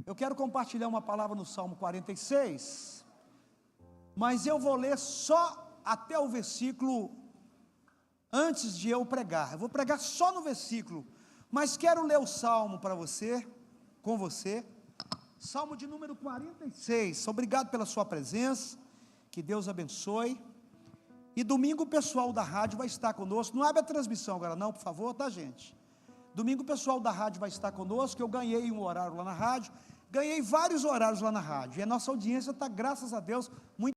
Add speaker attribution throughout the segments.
Speaker 1: Eu quero compartilhar uma palavra no Salmo 46, mas eu vou ler só até o versículo antes de eu pregar. Eu vou pregar só no versículo, mas quero ler o Salmo para você, com você. Salmo de número 46. Obrigado pela sua presença, que Deus abençoe. E domingo o pessoal da rádio vai estar conosco. Não abre a transmissão agora não, por favor, tá, gente? Domingo o pessoal da rádio vai estar conosco. Eu ganhei um horário lá na rádio, ganhei vários horários lá na rádio, e a nossa audiência está, graças a Deus, muito.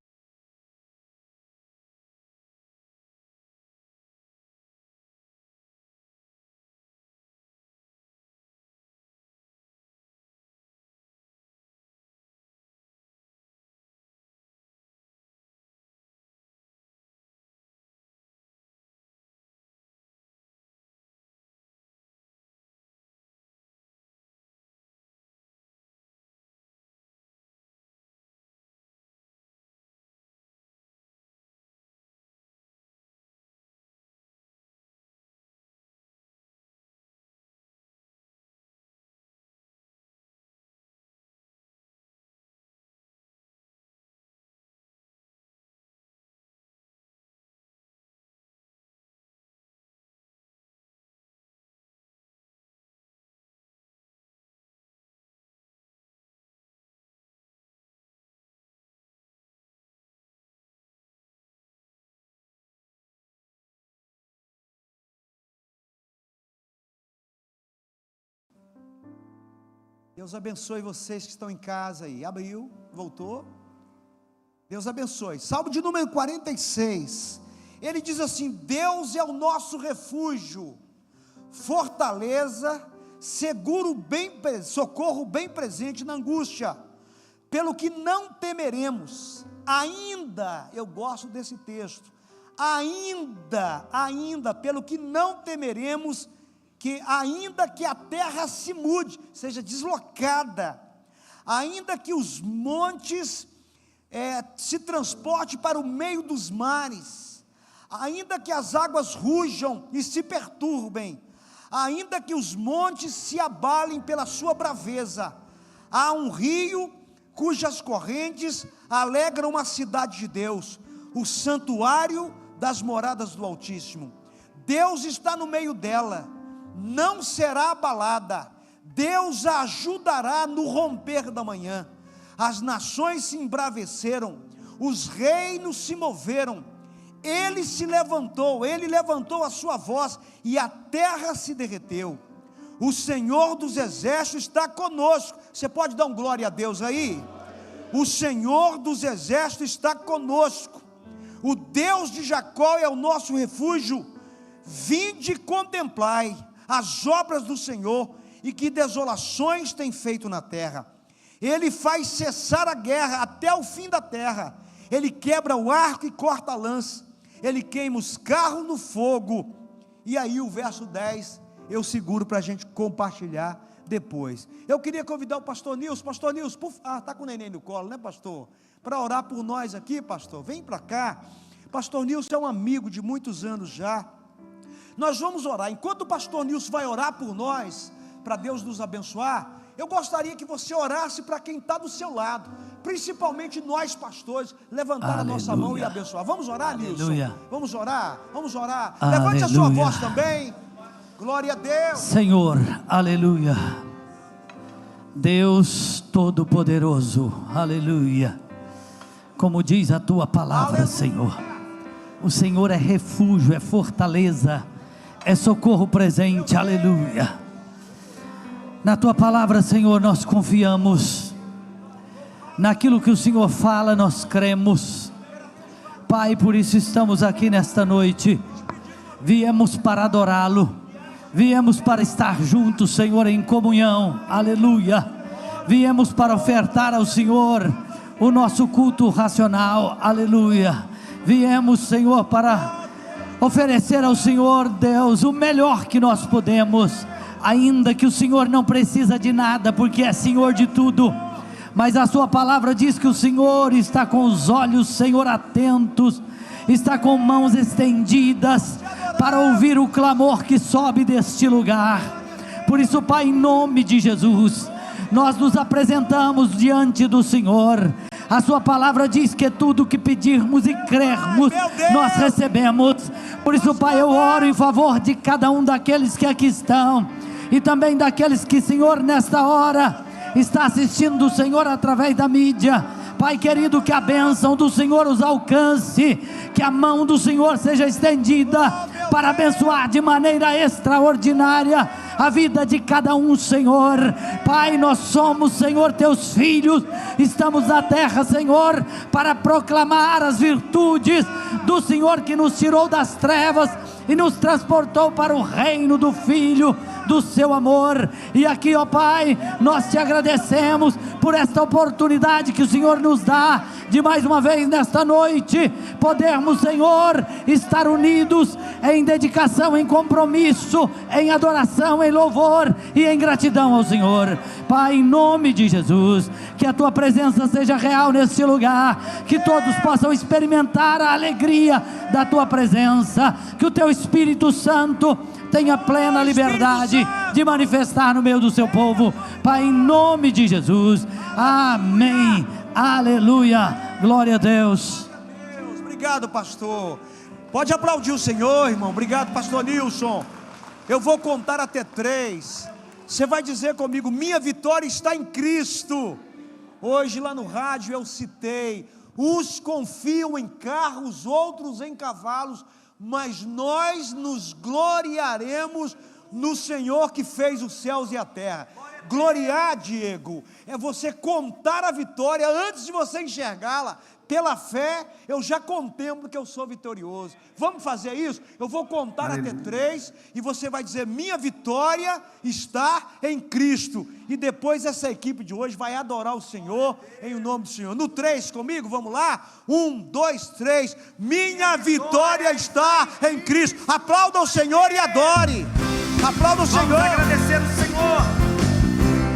Speaker 1: Deus abençoe vocês que estão em casa aí. Abriu, voltou. Deus abençoe. Salmo de número 46. Ele diz assim: Deus é o nosso refúgio, fortaleza, socorro bem presente na angústia. Pelo que não temeremos, ainda, eu gosto desse texto, ainda, pelo que não temeremos, que ainda que a terra se mude, seja deslocada, ainda que os montes se transporte para o meio dos mares, ainda que as águas rujam e se perturbem, ainda que os montes se abalem pela sua braveza, há um rio cujas correntes alegram a cidade de Deus, o santuário das moradas do Altíssimo. Deus está no meio dela, não será abalada. Deus a ajudará no romper da manhã. As nações se embraveceram, os reinos se moveram, ele levantou a sua voz, e a terra se derreteu. O Senhor dos exércitos está conosco. Você pode dar um glória a Deus aí? O Senhor dos exércitos está conosco. O Deus de Jacó é o nosso refúgio. Vinde e contemplai as obras do Senhor, e que desolações tem feito na terra. Ele faz cessar a guerra até o fim da terra. Ele quebra o arco e corta a lança. Ele queima os carros no fogo. E aí o verso 10 eu seguro para a gente compartilhar depois. Eu queria convidar o pastor Nilson. Pastor Nilson, está com o neném no colo, né, pastor? Para orar por nós aqui, pastor. Vem para cá. Pastor Nilson é um amigo de muitos anos já. Nós vamos orar. Enquanto o pastor Nilson vai orar por nós, para Deus nos abençoar, eu gostaria que você orasse para quem está do seu lado, principalmente nós pastores, levantar a nossa mão e abençoar. Vamos orar, Nilson? Vamos orar, vamos orar. Levante a sua voz também. Glória a Deus.
Speaker 2: Senhor, aleluia. Deus Todo-Poderoso, aleluia. Como diz a tua palavra, aleluia. Senhor, o Senhor é refúgio, é fortaleza, é socorro presente, aleluia. Na tua palavra, Senhor, nós confiamos, naquilo que o Senhor fala, nós cremos, Pai. Por isso estamos aqui nesta noite, viemos para adorá-lo, viemos para estar juntos, Senhor, em comunhão, aleluia. Viemos para ofertar ao Senhor o nosso culto racional, aleluia. Viemos, Senhor, para oferecer ao Senhor, Deus, o melhor que nós podemos, ainda que o Senhor não precisa de nada, porque é Senhor de tudo, mas a sua palavra diz que o Senhor está com os olhos, Senhor, atentos, está com mãos estendidas, para ouvir o clamor que sobe deste lugar. Por isso, Pai, em nome de Jesus, nós nos apresentamos diante do Senhor. A sua palavra diz que tudo que pedirmos e crermos, nós recebemos. Por isso, Pai, eu oro em favor de cada um daqueles que aqui estão, e também daqueles que, Senhor, nesta hora está assistindo o Senhor através da mídia. Pai querido, que a bênção do Senhor os alcance, que a mão do Senhor seja estendida para abençoar de maneira extraordinária a vida de cada um, Senhor. Pai, nós somos, Senhor, teus filhos, estamos na terra, Senhor, para proclamar as virtudes do Senhor que nos tirou das trevas e nos transportou para o reino do Filho do seu amor. E aqui, ó Pai, nós te agradecemos por esta oportunidade que o Senhor nos dá de mais uma vez nesta noite podermos, Senhor, estar unidos em dedicação, em compromisso, em adoração, em louvor e em gratidão ao Senhor. Pai, em nome de Jesus, que a tua presença seja real neste lugar, que todos possam experimentar a alegria da tua presença, que o teu Espírito Santo tenha plena liberdade de manifestar no meio do seu povo. Pai, em nome de Jesus, amém, aleluia, glória a Deus.
Speaker 1: Obrigado, pastor. Pode aplaudir o Senhor, irmão. Obrigado, pastor Nilson. Eu vou contar até 3. Você vai dizer comigo: minha vitória está em Cristo. Hoje lá no rádio eu citei: uns confiam em carros, outros em cavalos, mas nós nos gloriaremos no Senhor que fez os céus e a terra. Gloriar, Diego, é você contar a vitória antes de você enxergá-la. Pela fé, eu já contemplo que eu sou vitorioso. Vamos fazer isso? Eu vou contar até 3 e você vai dizer: minha vitória está em Cristo. E depois essa equipe de hoje vai adorar o Senhor em o nome do Senhor. No 3 comigo, vamos lá? 1, 2, 3. Minha vitória está em Cristo. Aplauda o Senhor e adore. Aplauda o Senhor.
Speaker 3: Vamos agradecer o Senhor.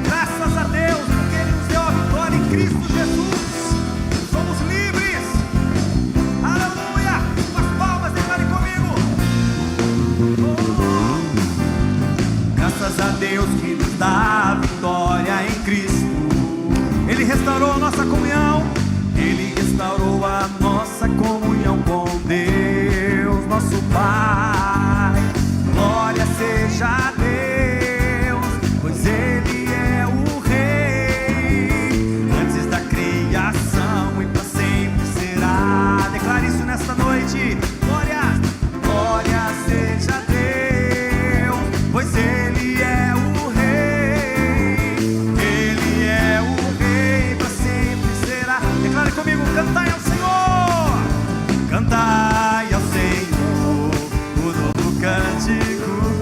Speaker 3: Graças a Deus, porque Ele nos deu a vitória em Cristo Jesus. Somos livres. Aleluia. Com as palmas, declare comigo. Graças a Deus que nos dá a vitória em Cristo. Ele restaurou a nossa comunhão. Ele restaurou a nossa comunhão com Deus, nosso Pai. Glória seja a Deus, pois Ele é o Rei, antes da criação e para sempre será. Declare isso nesta noite. Glória, glória seja a Deus, pois Ele é o Rei. Ele é o Rei, para sempre será. Declare comigo: cantai ao Senhor, cantai ao Senhor o novo cântico.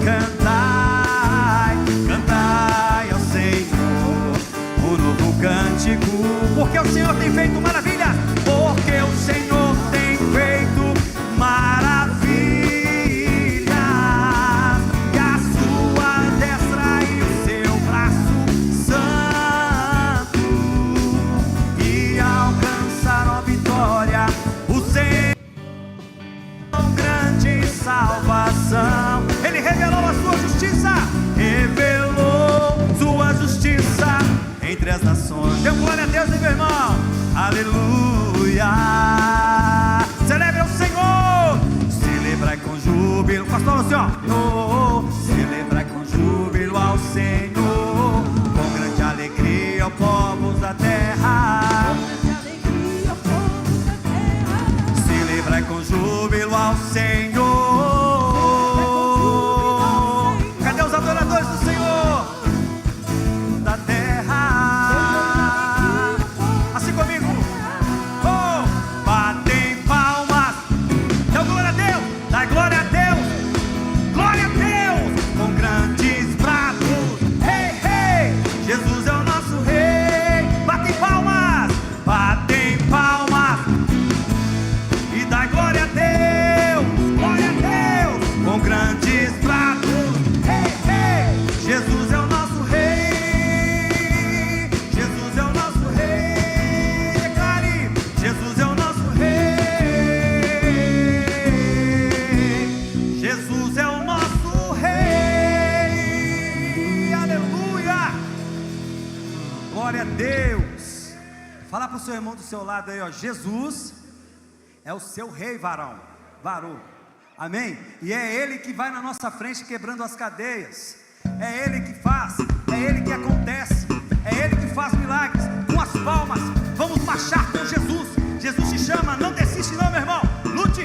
Speaker 3: Cantai, cantai ao Senhor o novo cântico, porque o Senhor tem feito maravilhas, porque o Senhor tem feito maravilhas, e a sua destra e o seu braço santo, e alcançaram a vitória, o Senhor grande salvação. Ele revelou a sua justiça, revelou sua justiça entre as nações. Dê glória a Deus, meu irmão. Aleluia. Celebre ao Senhor. Celebrai com júbilo. Pastor Luciano. Celebrai com júbilo ao Senhor, com grande alegria, ó povos da terra. Celebrai com júbilo ao Senhor. Cadê os adoradores do Senhor da terra? Assim comigo. irmão do seu lado aí, ó. Jesus é o seu rei, varão. Amém? E é Ele que vai na nossa frente quebrando as cadeias. É Ele que faz, é Ele que acontece, é Ele que faz milagres. Com as palmas, vamos marchar com Jesus. Jesus te chama, não desiste não, meu irmão. Lute,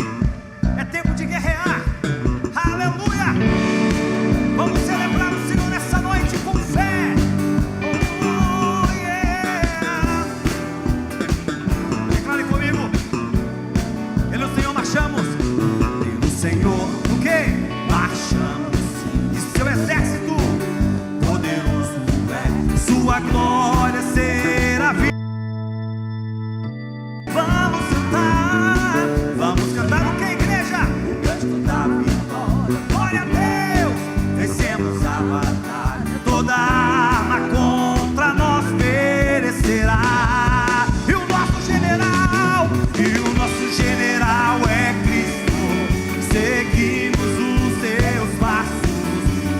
Speaker 3: é tempo de guerrear. Aleluia! Vamos celebrar o Senhor nessa noite com fé. Oh, yeah! Declare comigo. Ele é o Senhor, marchamos. Pelo Senhor, o quê? Marchamos. E seu exército poderoso é. Sua glória será vista. Vamos cantar o que, igreja? O canto da vitória. Glória a Deus. Vencemos a batalha. Toda arma contra nós perecerá. E o nosso general é Cristo. Seguimos os seus passos.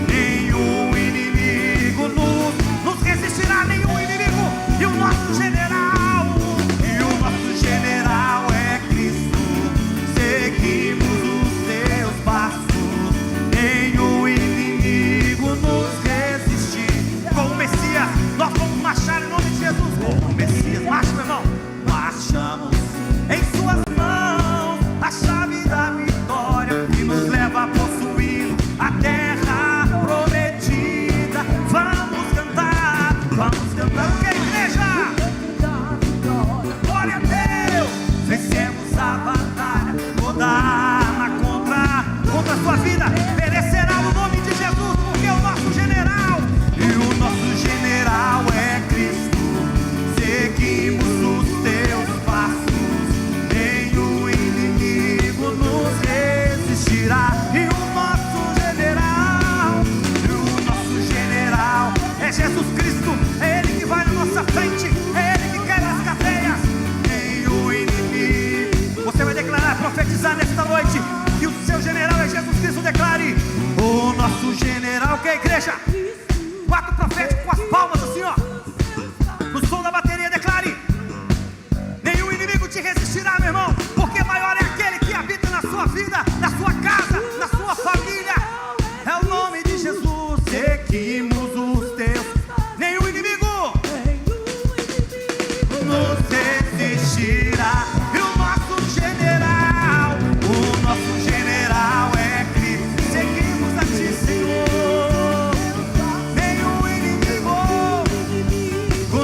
Speaker 3: Nenhum inimigo nos resistirá. Nenhum inimigo. E o nosso general é Cristo. Seguimos os seus passos. Nenhum inimigo nos resistir. Com o Messias, nós vamos marchar em nome de Jesus. Com o Messias, marcha, meu irmão. Marchamos em suas mãos a chave da vitória que nos leva a possuir a terra prometida. Vamos cantar o que, igreja? Glória a Deus. Vencemos a batalha. Toda arma contra a sua vida perecerá no nome de Jesus, porque é o nosso general. E o nosso general é Cristo. Seguimos os teus passos. Nenhum inimigo nos resistirá. E o nosso general é Jesus Cristo. É Ele que vai na nossa frente. É Ele que quebra as cadeias. Nenhum inimigo. Você vai declarar, profetizar nesta noite que o seu general é Jesus Cristo. Declare: o nosso general, que é a igreja. 4 proféticos com as palmas assim, ó. No som da bateria, declare: nenhum inimigo te resistirá, meu irmão, porque maior é aquele que habita na sua vida, na sua casa, na sua família. É o nome de Jesus. Seguimos os teus. Nenhum inimigo nos resistirá. E o nosso general é Cristo. Seguimos a ti, Senhor. Nenhum inimigo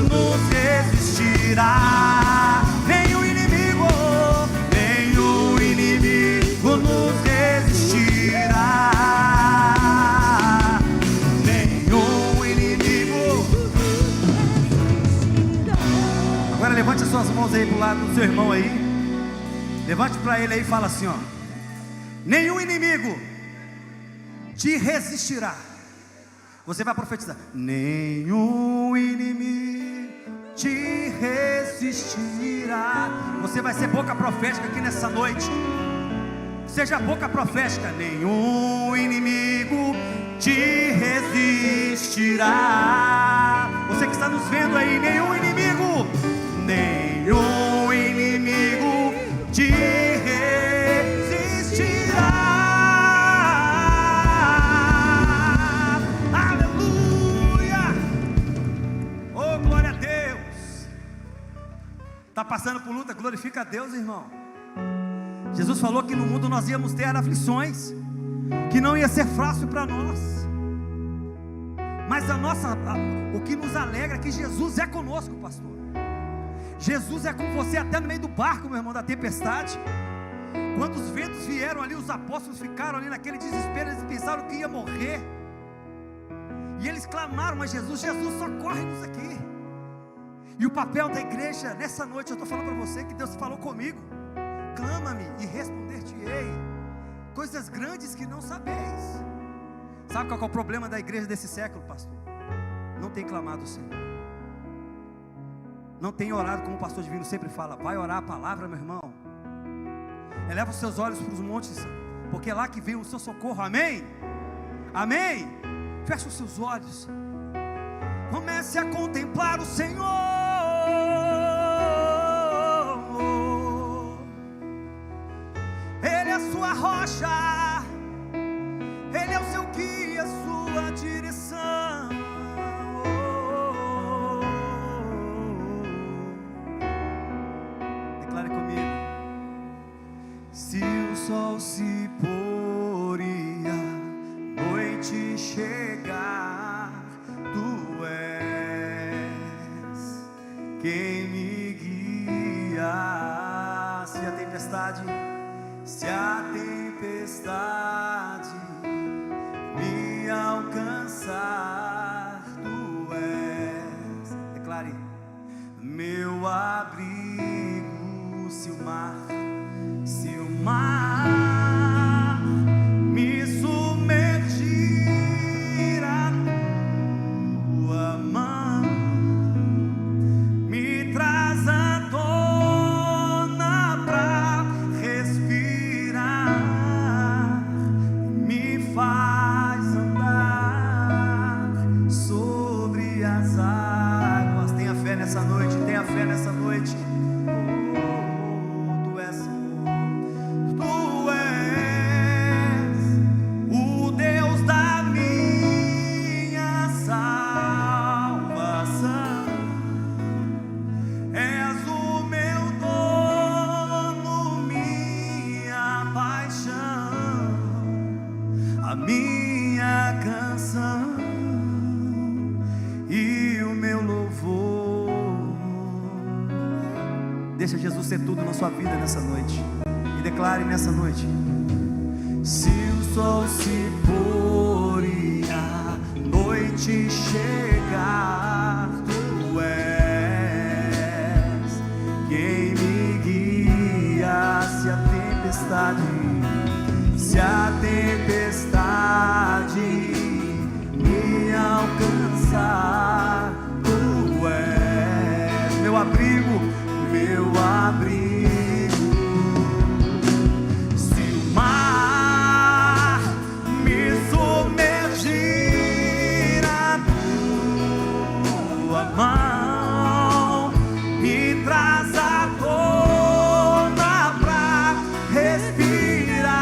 Speaker 3: nos resistirá. Nenhum inimigo nos resistirá. Nenhum inimigo. Agora levante as suas mãos aí pro lado do seu irmão aí. Levante para ele aí e fala assim, ó: nenhum inimigo te resistirá. Você vai profetizar: nenhum inimigo te resistirá. Você vai ser boca profética aqui nessa noite. Seja boca profética. Nenhum inimigo te resistirá. Você que está nos vendo aí, nenhum inimigo te resistirá. Aleluia. Oh, glória a Deus. Está passando por luta, glorifica a Deus, irmão. Jesus falou que no mundo nós íamos ter aflições, que não ia ser fácil para nós. Mas o que nos alegra é que Jesus é conosco, pastor. Jesus é com você até no meio do barco, meu irmão, da tempestade. Quando os ventos vieram ali, os apóstolos ficaram ali naquele desespero. Eles pensaram que ia morrer. E eles clamaram: mas Jesus, socorre-nos aqui. E o papel da igreja, nessa noite eu estou falando para você que Deus falou comigo: clama-me e responder-te-ei coisas grandes que não sabeis. Sabe qual é o problema da igreja desse século, pastor? Não tem clamado o Senhor. Não tem orado como o pastor Divino sempre fala. Vai orar a palavra, meu irmão. Eleva os seus olhos para os montes, porque é lá que vem o seu socorro. Amém? Amém? Feche os seus olhos. Comece a contemplar o Senhor. rocha, Ele é o seu guia, sua direção. Declare comigo. Se o sol se pôr e a noite chegar, Tu és quem me guia. Se a tempestade me alcançar, Tu és, declare, meu abrigo. Se o mar me submergir, a Tua mão me traz à tona pra respirar, me faz andar sobre as águas. Tenha fé nessa noite, tenha fé nessa noite. Minha canção e o meu louvor. Deixa Jesus ser tudo na sua vida nessa noite. E declare nessa noite: se o sol se pôr e a noite chegar, Tu és quem me guia. Se a tempestade me alcançar, Tu és meu abrigo, meu abrigo. Se o mar me submergir, a Tua mão me traz à tona pra respirar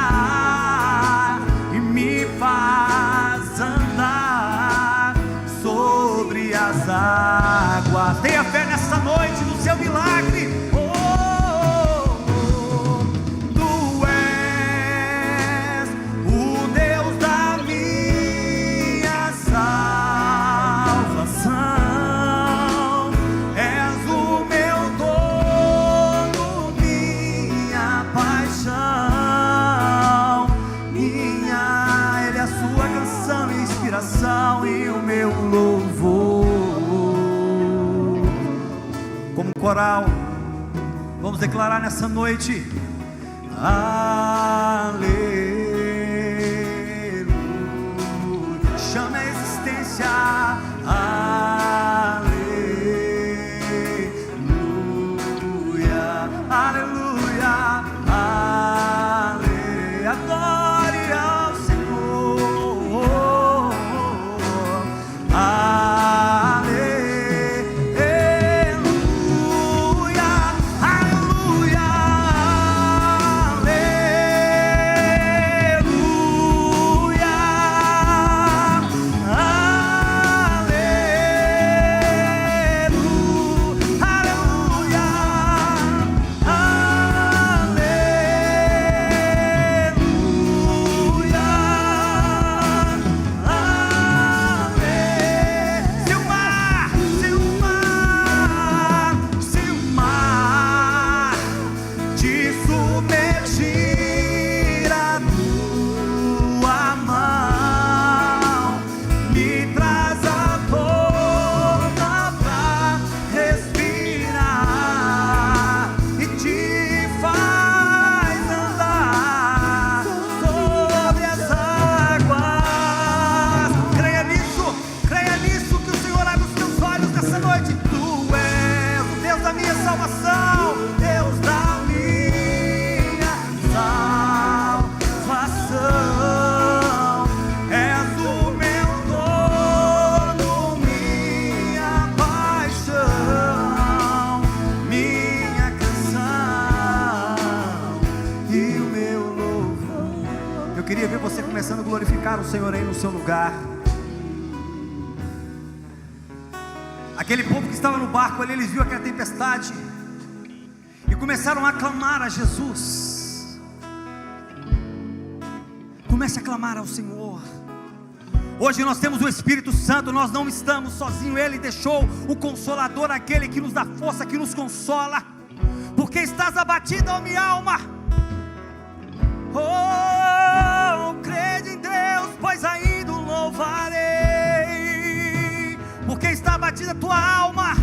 Speaker 3: e me faz andar sobre as águas. Tenha fé nessa noite no seu milagre. Tu és o Deus da minha salvação, és o meu dono, minha paixão, Ele é a sua canção e inspiração e o meu louvor. Como coral, vamos declarar nessa noite: aleluia. Chama a existência, aleluia, aleluia, aleluia. Adore ao Senhor, aleluia, aleluia, aleluia. começando a glorificar o Senhor aí no seu lugar. Aquele povo que estava no barco ali, eles viram aquela tempestade e começaram a clamar a Jesus. Comece a clamar ao Senhor. Hoje nós temos o Espírito Santo, nós não estamos sozinhos. Ele deixou o Consolador, aquele que nos dá força, que nos consola. Porque estás abatida, ó minha alma. Oh, crede em Deus, pois ainda o louvarei. Porque está abatida a tua alma.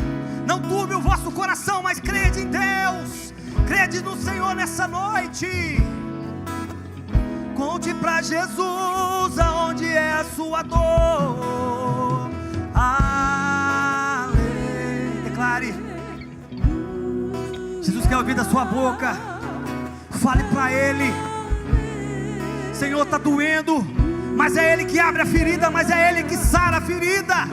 Speaker 3: Não turbe o vosso coração, mas crede em Deus. Crede no Senhor nessa noite. Conte para Jesus aonde é a sua dor. Declare. Jesus quer ouvir da sua boca. Fale para Ele. Senhor, está doendo, mas é Ele que abre a ferida, mas é Ele que sara a ferida.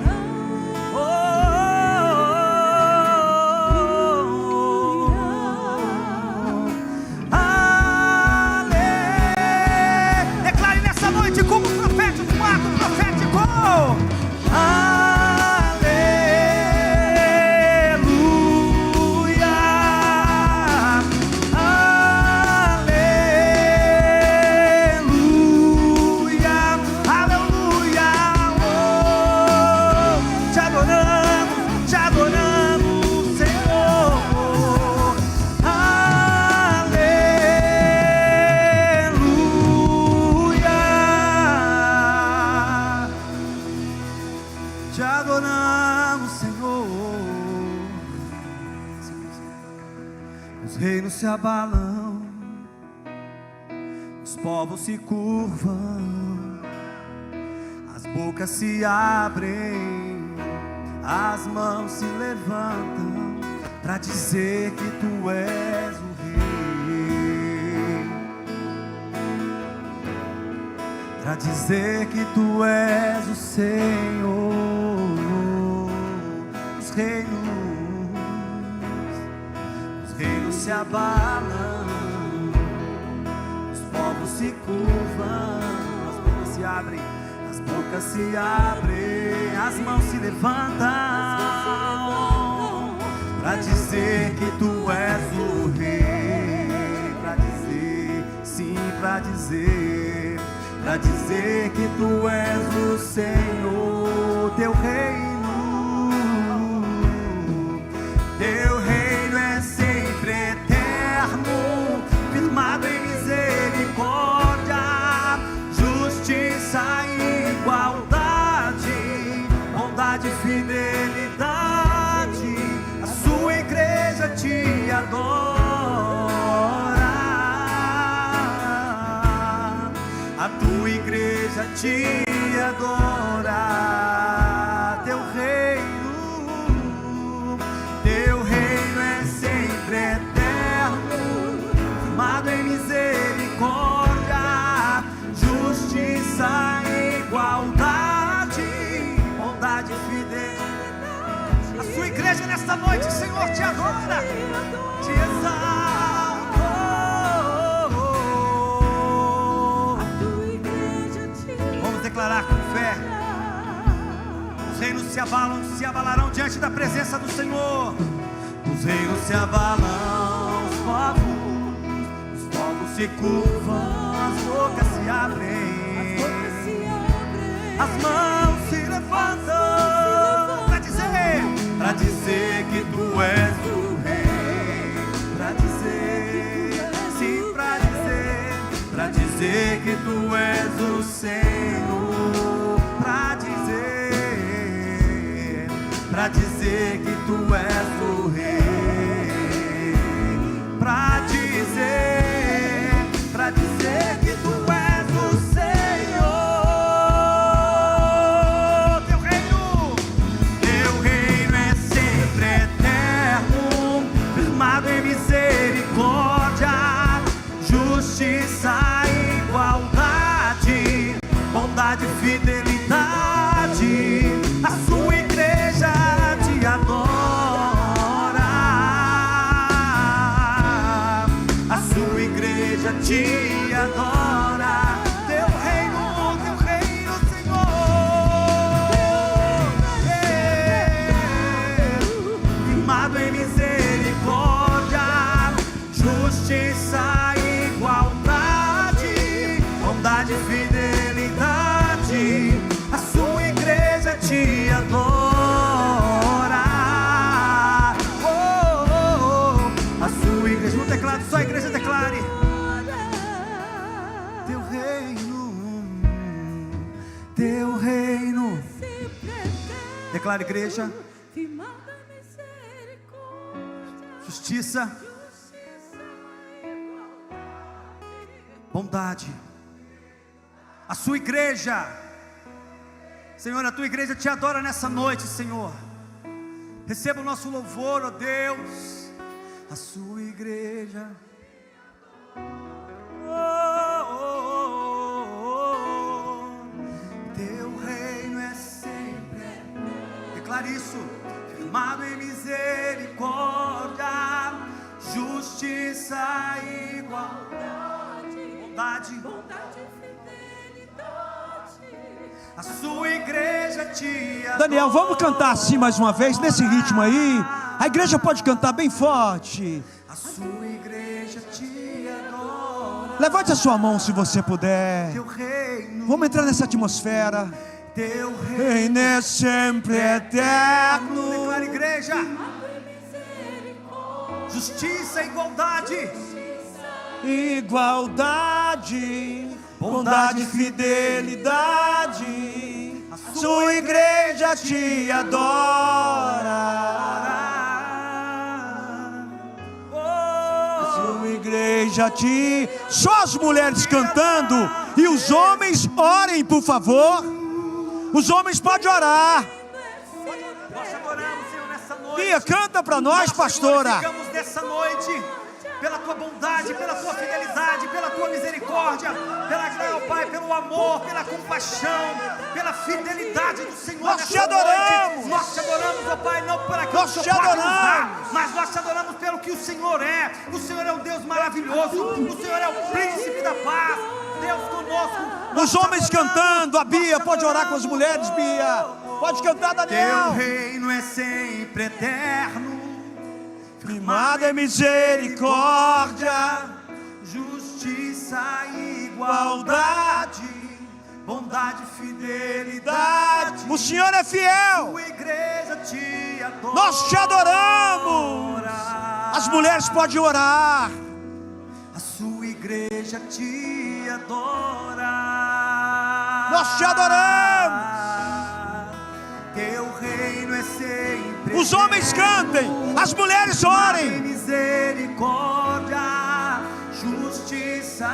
Speaker 3: Declare nessa noite como profético, um ato profético. Te adoramos, Senhor. Os reinos se abalam, os povos se curvam, as bocas se abrem, as mãos se levantam para dizer que Tu és o Rei, para dizer que Tu és o Senhor. Os reinos se abalam, os povos se curvam, as bocas se abrem, as mãos se levantam para dizer que Tu és o Rei, para dizer, sim, para dizer que Tu és o Senhor. Teu reino é sempre eterno, firmado em misericórdia, justiça e igualdade, bondade e fidelidade. A sua igreja te adora, a tua igreja te adora. Teu reino é sempre eterno, firmado em misericórdia, justiça e igualdade, bondade e fidelidade. A sua igreja nesta noite, Senhor, te adora, te exalta. Vamos declarar com fé. Os reinos se abalarão diante da presença do Senhor. Os reinos se abalam, os povos se curvam, as bocas se abrem, as mãos se levantam para dizer que Tu és o Rei, para dizer, sim, para dizer que Tu és o Senhor, para dizer que Tu és o Rei, para dizer que Tu és o Senhor. Teu reino é sempre eterno, firmado em misericórdia, justiça e igualdade, bondade e fidelidade. A sua igreja te adora, a sua igreja te adora. Teu reino justiça, igualdade, bondade e fidelidade. A sua igreja te adora. A sua igreja, no teclado, só a igreja declare: teu reino. Declare, igreja: justiça, bondade. A sua igreja, Senhor, a tua igreja te adora nessa noite, Senhor. Receba o nosso louvor, ó Deus. A sua igreja. Teu reino é sempre. Declare isso: firmado em misericórdia, justiça, igualdade, bondade, a sua igreja te adora.
Speaker 1: Daniel, vamos cantar assim mais uma vez, nesse ritmo aí. A igreja pode cantar bem forte.
Speaker 3: A sua igreja te adora.
Speaker 1: Levante a sua mão se você puder.
Speaker 3: Teu reino.
Speaker 1: Vamos entrar nessa atmosfera.
Speaker 3: Teu
Speaker 1: Reino é sempre eterno.
Speaker 3: Declara, igreja: justiça, igualdade,
Speaker 1: igualdade, bondade e fidelidade. A sua igreja te adora. A sua igreja te... Só as mulheres cantando. E os homens orem, por favor. Os homens podem orar.
Speaker 3: Nós adoramos, Senhor, nessa noite.
Speaker 1: Bia, canta para nós, pastora.
Speaker 3: Glorificamos nessa noite pela tua bondade, pela tua fidelidade, pela tua misericórdia, pela, Pai, pelo amor, pela compaixão, pela fidelidade do Senhor.
Speaker 1: Nós te adoramos.
Speaker 3: Nós te adoramos, ó Pai, não por aquilo que o Senhor pode nos dar, mas nós te adoramos pelo que o Senhor é. O Senhor é um Deus maravilhoso. O Senhor é o príncipe da paz. Deus conosco.
Speaker 1: Os homens cantando, a Bia pode orar com as mulheres, Bia. Pode cantar, Daniel.
Speaker 3: Teu reino é sempre eterno,
Speaker 1: firmado em misericórdia,
Speaker 3: justiça, igualdade, bondade e fidelidade.
Speaker 1: O Senhor é fiel.
Speaker 3: Tua igreja te adora.
Speaker 1: Nós te adoramos. As mulheres podem orar.
Speaker 3: A sua igreja te adora.
Speaker 1: Nós te adoramos.
Speaker 3: Teu reino é sempre.
Speaker 1: Os homens cantem, as mulheres orem.
Speaker 3: Misericórdia, justiça,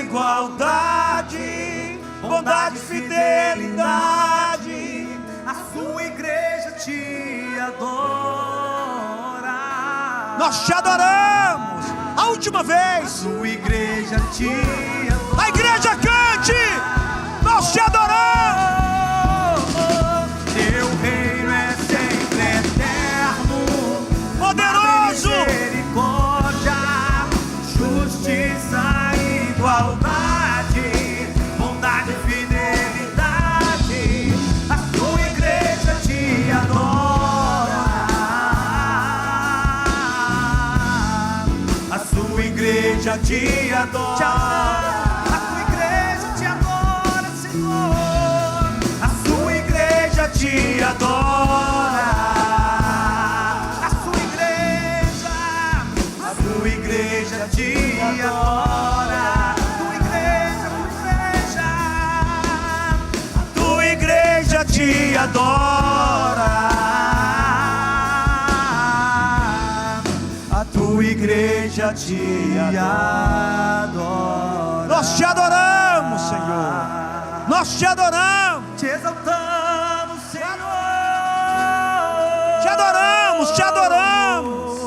Speaker 1: igualdade, bondade e fidelidade.
Speaker 3: A sua igreja te adora.
Speaker 1: Nós te adoramos. A última vez.
Speaker 3: A sua igreja te adora.
Speaker 1: A igreja cante. Nós te adoramos.
Speaker 3: Teu reino é sempre eterno,
Speaker 1: poderoso,
Speaker 3: misericórdia, justiça, igualdade, bondade e fidelidade. A tua igreja te adora. A sua igreja te adora.
Speaker 1: Te adora.
Speaker 3: A sua igreja te adora.
Speaker 1: Tua igreja te adora. A tua igreja te adora. Nós te adoramos, Senhor. Nós te adoramos.
Speaker 3: Te exaltamos, Senhor.
Speaker 1: Te adoramos, te adoramos.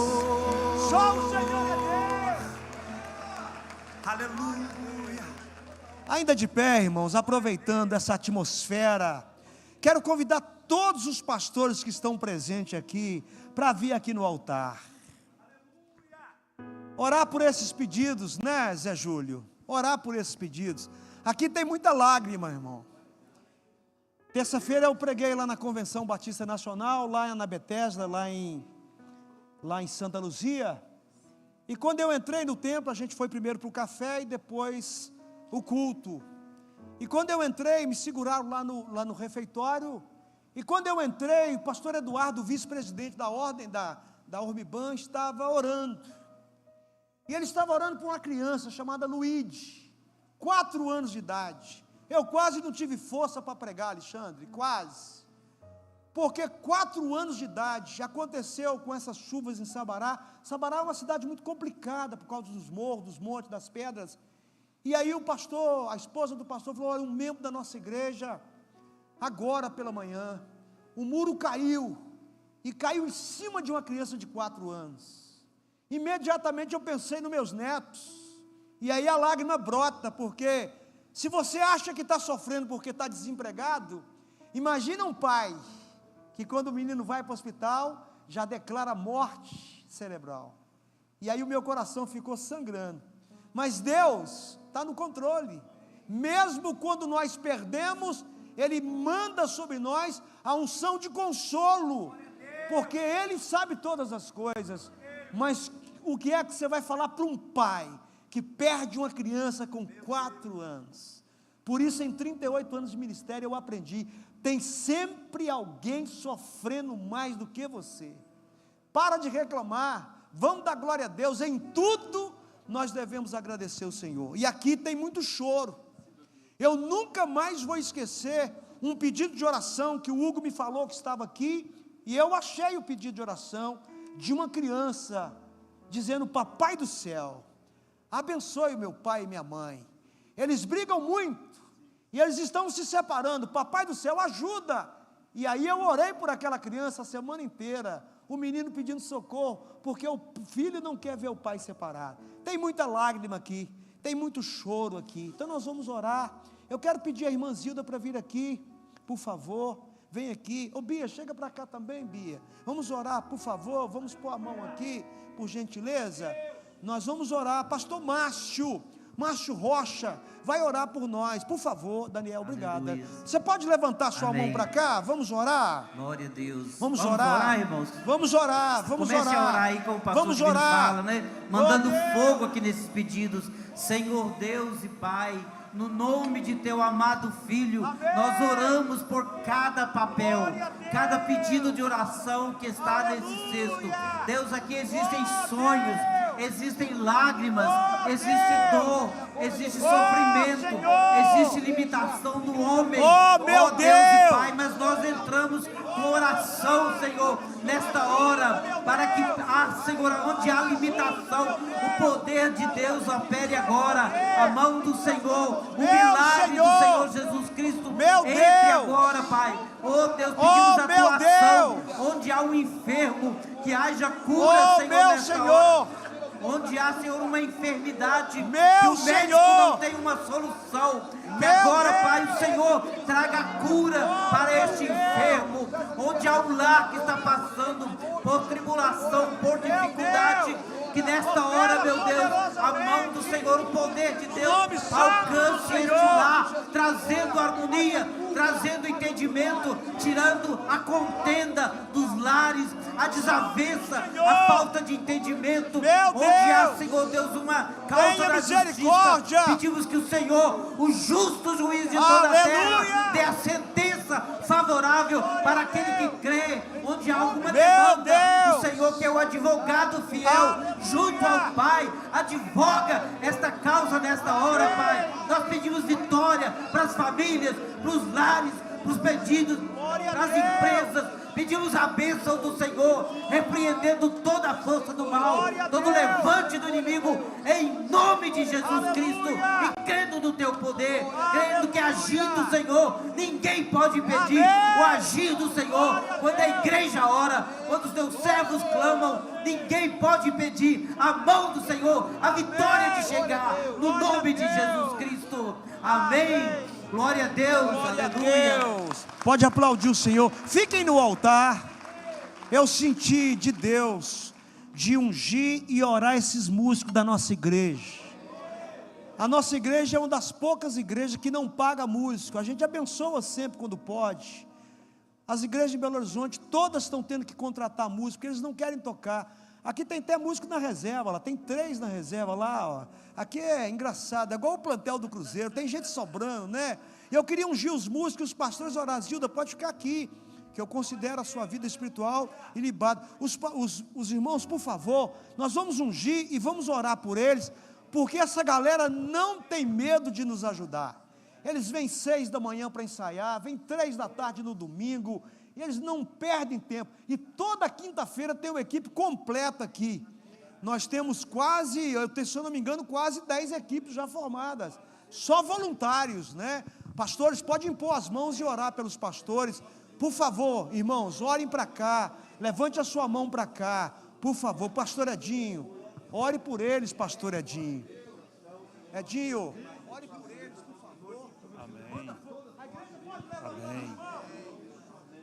Speaker 1: Só o Senhor é Deus.
Speaker 3: Aleluia.
Speaker 1: Ainda de pé, irmãos, aproveitando essa atmosfera, quero convidar todos os pastores que estão presentes aqui para vir aqui no altar. Orar por esses pedidos, né, Zé Júlio? Orar por esses pedidos. Aqui tem muita lágrima, irmão. Terça-feira eu preguei lá na Convenção Batista Nacional, lá na Bethesda, lá em Santa Luzia. E quando eu entrei no templo, a gente foi primeiro para o café e depois o culto. E quando eu entrei, me seguraram lá no refeitório. E quando eu entrei, o pastor Eduardo, vice-presidente da ordem da Ormiban, estava orando. E ele estava orando por uma criança chamada Luíde, 4 anos de idade. Eu quase não tive força para pregar, Alexandre, quase. Porque 4 anos de idade, aconteceu com essas chuvas em Sabará. Sabará é uma cidade muito complicada, por causa dos morros, dos montes, das pedras. E aí o pastor, a esposa do pastor falou: olha, um membro da nossa igreja, agora pela manhã, o muro caiu, e caiu em cima de uma criança de 4 anos. Imediatamente eu pensei nos meus netos, e aí a lágrima brota, porque se você acha que está sofrendo porque está desempregado, imagina um pai, que quando o menino vai para o hospital, já declara morte cerebral. E aí o meu coração ficou sangrando. Mas Deus está no controle. Mesmo quando nós perdemos, Ele manda sobre nós a unção de consolo, porque Ele sabe todas as coisas. Mas o que é que você vai falar para um pai que perde uma criança com 4 anos? Por isso, em 38 anos de ministério, eu aprendi: tem sempre alguém sofrendo mais do que você. Para de reclamar, vamos dar glória a Deus. Em tudo nós devemos agradecer o Senhor. E aqui tem muito choro. Eu nunca mais vou esquecer um pedido de oração que o Hugo me falou que estava aqui, e eu achei o pedido de oração de uma criança, dizendo: papai do céu, abençoe meu pai e minha mãe, eles brigam muito, e eles estão se separando, papai do céu, ajuda. E aí eu orei por aquela criança a semana inteira, o menino pedindo socorro, porque o filho não quer ver o pai separado. Tem muita lágrima aqui, tem muito choro aqui, então nós vamos orar. Eu quero pedir a irmã Zilda para vir aqui, por favor, vem aqui. Ô Bia, chega para cá também, Bia, vamos orar, por favor, vamos pôr a mão aqui, por gentileza. Nós vamos orar. Pastor Márcio Rocha, vai orar por nós, por favor. Daniel, obrigada. Aleluia. Você pode levantar sua mão para cá? Vamos orar?
Speaker 4: Glória a Deus.
Speaker 1: Vamos orar,
Speaker 4: irmãos.
Speaker 1: Vamos orar, vamos
Speaker 4: Comece
Speaker 1: orar.
Speaker 4: a orar aí, como o pastor
Speaker 1: vamos orar.
Speaker 4: fala, né? Mandando fogo aqui nesses pedidos. Senhor Deus e Pai, no nome de teu amado Filho, amém, nós oramos por cada papel, cada pedido de oração que está nesse cesto. Deus, aqui existem sonhos, existem lágrimas, existe dor, existe sofrimento, existe limitação do homem.
Speaker 1: Oh, meu
Speaker 4: Deus e Pai, mas nós entramos com oração, Senhor, nesta hora, para que, Senhor, onde há limitação, o poder de Deus opere agora, a mão do Senhor, o milagre do Senhor Jesus Cristo, entre agora, Pai. Oh Deus, pedimos a tua ação, onde há um enfermo, que haja cura, Senhor, nesta hora. Onde há, Senhor, uma enfermidade, que o médico não tem uma solução, que agora, Pai, o Senhor traga cura para este enfermo. Onde há um lar que está passando por tribulação, por dificuldade, que nesta hora, meu Deus, a mão do Senhor, o poder de Deus, alcance este lar, trazendo harmonia, trazendo entendimento, tirando a contenda dos lares, a desavença, a falta de entendimento, onde há, Senhor Deus, uma causa da justiça. Pedimos que o Senhor, o justo juiz de toda a terra, dê a sentença favorável para aquele que crê. Onde há alguma demanda, o Senhor, que é o advogado fiel, junto ao Pai, advoga esta causa nesta hora, Pai. Nós pedimos vitória para as famílias, para os lares, para os pedidos, para as empresas. Pedimos a bênção do Senhor, repreendendo toda a força do mal, todo levante do inimigo, em nome de Jesus Cristo, e crendo no teu poder, crendo que agindo o Senhor, ninguém pode impedir o agir do Senhor. Quando a igreja ora, quando os teus servos clamam, ninguém pode impedir a mão do Senhor, a vitória de chegar, no nome de Jesus Cristo. Amém. Glória a Deus, glória aleluia.
Speaker 1: A Deus. Pode aplaudir o Senhor. Fiquem no altar. Eu senti de Deus de ungir e orar esses músicos da nossa igreja. A nossa igreja é uma das poucas igrejas que não paga músico. A gente abençoa sempre quando pode. As igrejas de Belo Horizonte todas estão tendo que contratar músico, porque eles não querem tocar. Aqui tem até músico na reserva, lá tem 3 na reserva lá, ó. Aqui é engraçado, é igual o plantel do Cruzeiro, tem gente sobrando, né? E eu queria ungir os músicos, os pastores orar. Zilda, pode ficar aqui, que eu considero a sua vida espiritual ilibada. Os irmãos, por favor, nós vamos ungir e vamos orar por eles, porque essa galera não tem medo de nos ajudar. Eles vêm 6 da manhã para ensaiar, vêm 3 da tarde no domingo, e eles não perdem tempo. E toda quinta-feira tem uma equipe completa aqui. Nós temos quase, se eu não me engano, quase 10 equipes já formadas, só voluntários, né? Pastores, podem impor as mãos e orar pelos pastores. Por favor, irmãos, orem para cá, levante a sua mão para cá, por favor. Pastor Edinho, ore por eles, pastor Edinho. Edinho, ore por eles, por favor.
Speaker 5: Amém. Amém.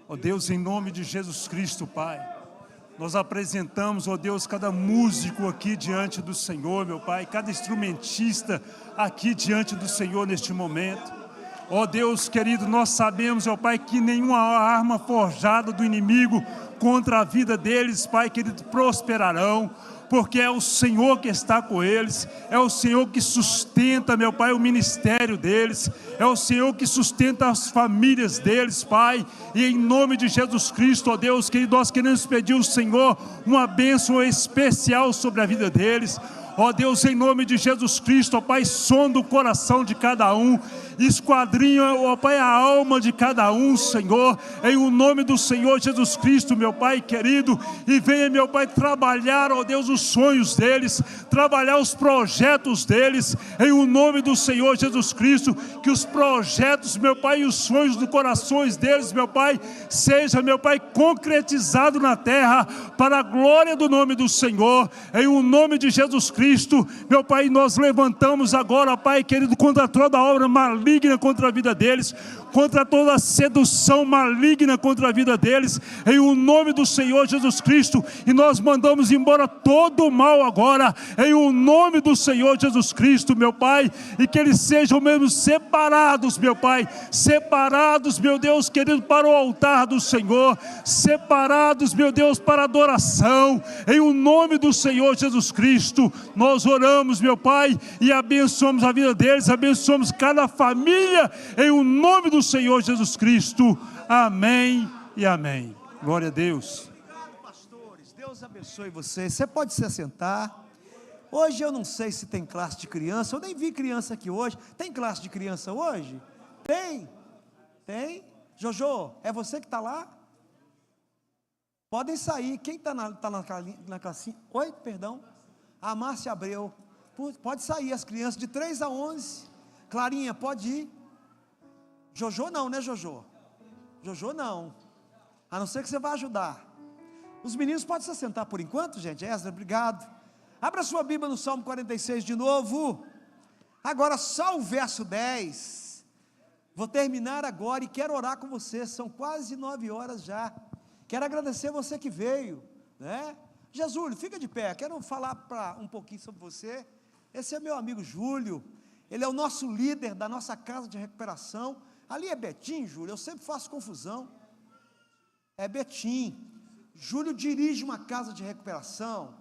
Speaker 5: Ó Deus, em nome de Jesus Cristo, Pai, nós apresentamos, ó Deus, cada músico aqui diante do Senhor, meu Pai, cada instrumentista aqui diante do Senhor neste momento. Ó Deus querido, nós sabemos, ó Pai, que nenhuma arma forjada do inimigo contra a vida deles, Pai querido, prosperarão, porque é o Senhor que está com eles, é o Senhor que sustenta, meu Pai, o ministério deles, é o Senhor que sustenta as famílias deles, Pai, e em nome de Jesus Cristo, ó Deus querido, nós queremos pedir ao Senhor uma bênção especial sobre a vida deles. Ó Deus, em nome de Jesus Cristo, ó Pai, sonda o coração de cada um, esquadrinha, ó Pai, a alma de cada um, Senhor, em o nome do Senhor Jesus Cristo, meu Pai querido, e venha, meu Pai, trabalhar, ó Deus, os sonhos deles, trabalhar os projetos deles, em o nome do Senhor Jesus Cristo, que os projetos, meu Pai, e os sonhos do corações deles, meu Pai, seja, meu Pai, concretizado na terra, para a glória do nome do Senhor, em o nome de Jesus Cristo. Meu Pai, nós levantamos agora, Pai querido, contra toda obra maligna contra a vida deles, contra toda sedução maligna contra a vida deles, em o nome do Senhor Jesus Cristo, e nós mandamos embora todo o mal agora, em o nome do Senhor Jesus Cristo, meu Pai, e que eles sejam mesmo separados, meu Pai, separados, meu Deus querido, para o altar do Senhor, separados, meu Deus, para a adoração, em o nome do Senhor Jesus Cristo. Nós oramos, meu Pai, e abençoamos a vida deles, abençoamos cada família, em o nome do Senhor Jesus Cristo. Amém e amém. Glória a Deus.
Speaker 1: Obrigado, pastores. Deus abençoe você. Você pode se assentar. Hoje eu não sei se tem classe de criança, eu nem vi criança aqui hoje. Tem classe de criança hoje? Tem? Tem? Jojo, é você que está lá? Podem sair. Quem está na classinha? Oi, perdão. A Márcia Abreu, pode sair as crianças de 3 a 11, Clarinha, pode ir. Jojo não, né Jojo? Jojo não, a não ser que você vá ajudar. Os meninos podem se sentar por enquanto, gente. Ezra, obrigado. Abra sua Bíblia no Salmo 46 de novo. Agora só o verso 10. Vou terminar agora e quero orar com você, são quase 9 horas já. Quero agradecer você que veio, né? Jesus, fica de pé, quero falar um pouquinho sobre você. Esse é meu amigo Júlio, ele é o nosso líder da nossa casa de recuperação. Ali é Betim, Júlio, eu sempre faço confusão. É Betim. Júlio dirige uma casa de recuperação,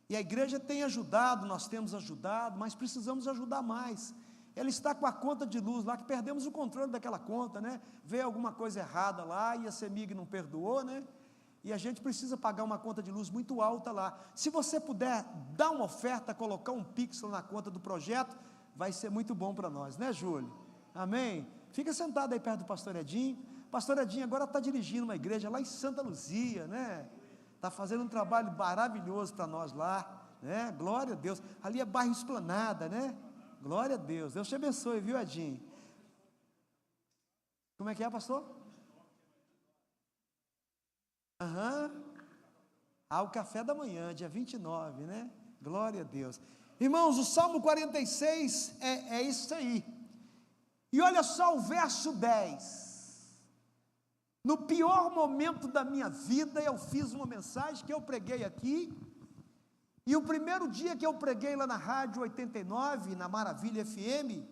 Speaker 1: e a igreja tem ajudado, nós temos ajudado, mas precisamos ajudar mais. Ele está com a conta de luz lá, que perdemos o controle daquela conta, né? Veio alguma coisa errada lá, e a CEMIG não perdoou, né? E a gente precisa pagar uma conta de luz muito alta lá. Se você puder dar uma oferta, colocar um pixel na conta do projeto, vai ser muito bom para nós, né, Júlio? Amém? Fica sentado aí perto do pastor Edinho. Pastor Edinho agora está dirigindo uma igreja lá em Santa Luzia, né? Está fazendo um trabalho maravilhoso para nós lá, né? Glória a Deus. Ali é bairro Esplanada, né? Glória a Deus. Deus te abençoe, viu, Edinho? Como é que é, pastor? O café da manhã, dia 29, né? Glória a Deus. Irmãos, o Salmo 46 é isso aí. E olha só o verso 10. No pior momento da minha vida, eu fiz uma mensagem que eu preguei aqui. E o primeiro dia que eu preguei lá na Rádio 89, na Maravilha FM,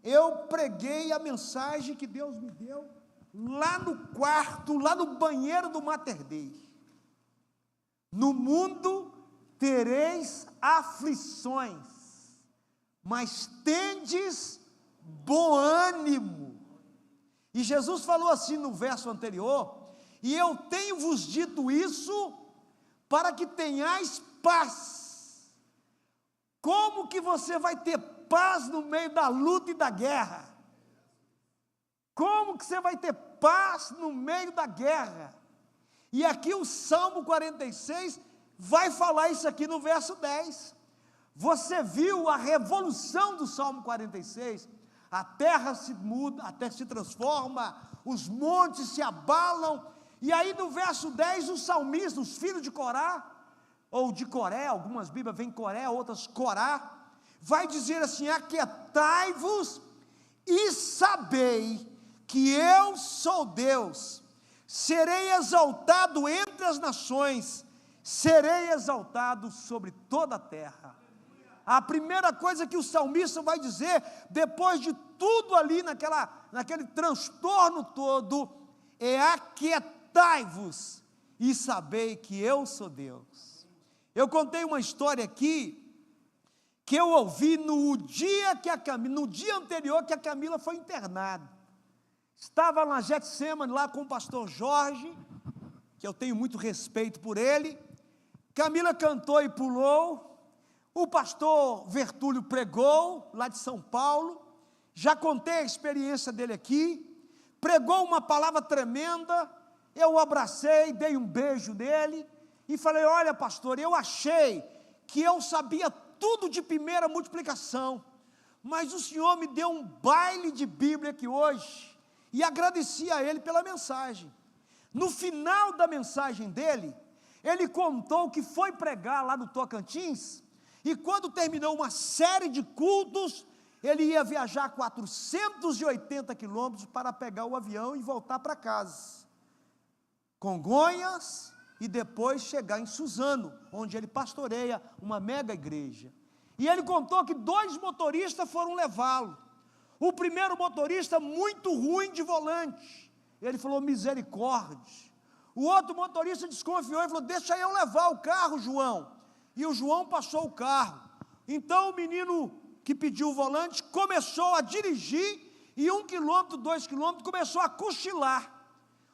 Speaker 1: eu preguei a mensagem que Deus me deu lá no quarto, lá no banheiro do Mater Dei. No mundo tereis aflições, mas tendes bom ânimo. E Jesus falou assim no verso anterior: e eu tenho-vos dito isso para que tenhais paz. Como que você vai ter paz no meio da luta e da guerra? Como que você vai ter paz no meio da guerra? E aqui o Salmo 46 vai falar isso aqui no verso 10. Você viu a revolução do Salmo 46? A terra se muda, a terra se transforma, os montes se abalam. E aí no verso 10, os salmistas, os filhos de Corá, ou de Coré, algumas Bíblias vêm Coré, outras Corá, vai dizer assim: aquietai-vos e sabei que eu sou Deus, serei exaltado entre as nações, serei exaltado sobre toda a terra. A primeira coisa que o salmista vai dizer, depois de tudo ali, naquele transtorno todo, é: aquietai-vos e sabei que eu sou Deus. Eu contei uma história aqui, que eu ouvi no dia anterior que a Camila foi internada. Estava na Getsemane lá com o pastor Jorge, que eu tenho muito respeito por ele. Camila cantou e pulou. O pastor Vertúlio pregou, lá de São Paulo. Já contei a experiência dele aqui. Pregou uma palavra tremenda. Eu o abracei, dei um beijo nele e falei: olha, pastor, eu achei que eu sabia tudo de primeira multiplicação, mas o senhor me deu um baile de Bíblia aqui hoje. E agradeci a ele pela mensagem. No final da mensagem dele, ele contou que foi pregar lá no Tocantins, e quando terminou uma série de cultos, ele ia viajar 480 quilômetros para pegar o avião e voltar para casa, Congonhas, e depois chegar em Suzano, onde ele pastoreia uma mega igreja. E ele contou que 2 motoristas foram levá-lo. O primeiro motorista muito ruim de volante, ele falou: misericórdia. O outro motorista desconfiou e falou: deixa eu levar o carro, João. E o João passou o carro. Então o menino que pediu o volante começou a dirigir, e 1 quilômetro, 2 quilômetros, começou a cochilar.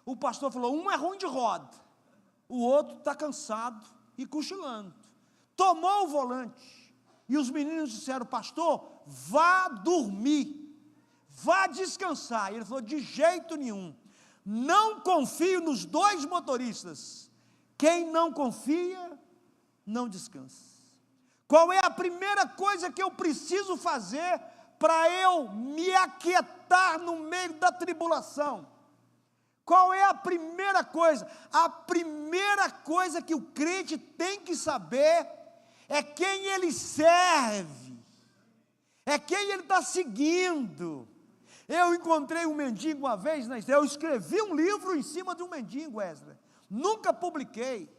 Speaker 1: O pastor falou: um é ruim de roda, o outro está cansado e cochilando. Tomou o volante, e os meninos disseram: pastor, vá dormir, vá descansar. E ele falou: de jeito nenhum, não confio nos 2 motoristas. Quem não confia, não descansa. Qual é a primeira coisa que eu preciso fazer para eu me aquietar no meio da tribulação? Qual é a primeira coisa? A primeira coisa que o crente tem que saber é quem ele serve, é quem ele está seguindo. Eu encontrei um mendigo uma vez, eu escrevi um livro em cima de um mendigo, Wesley, nunca publiquei.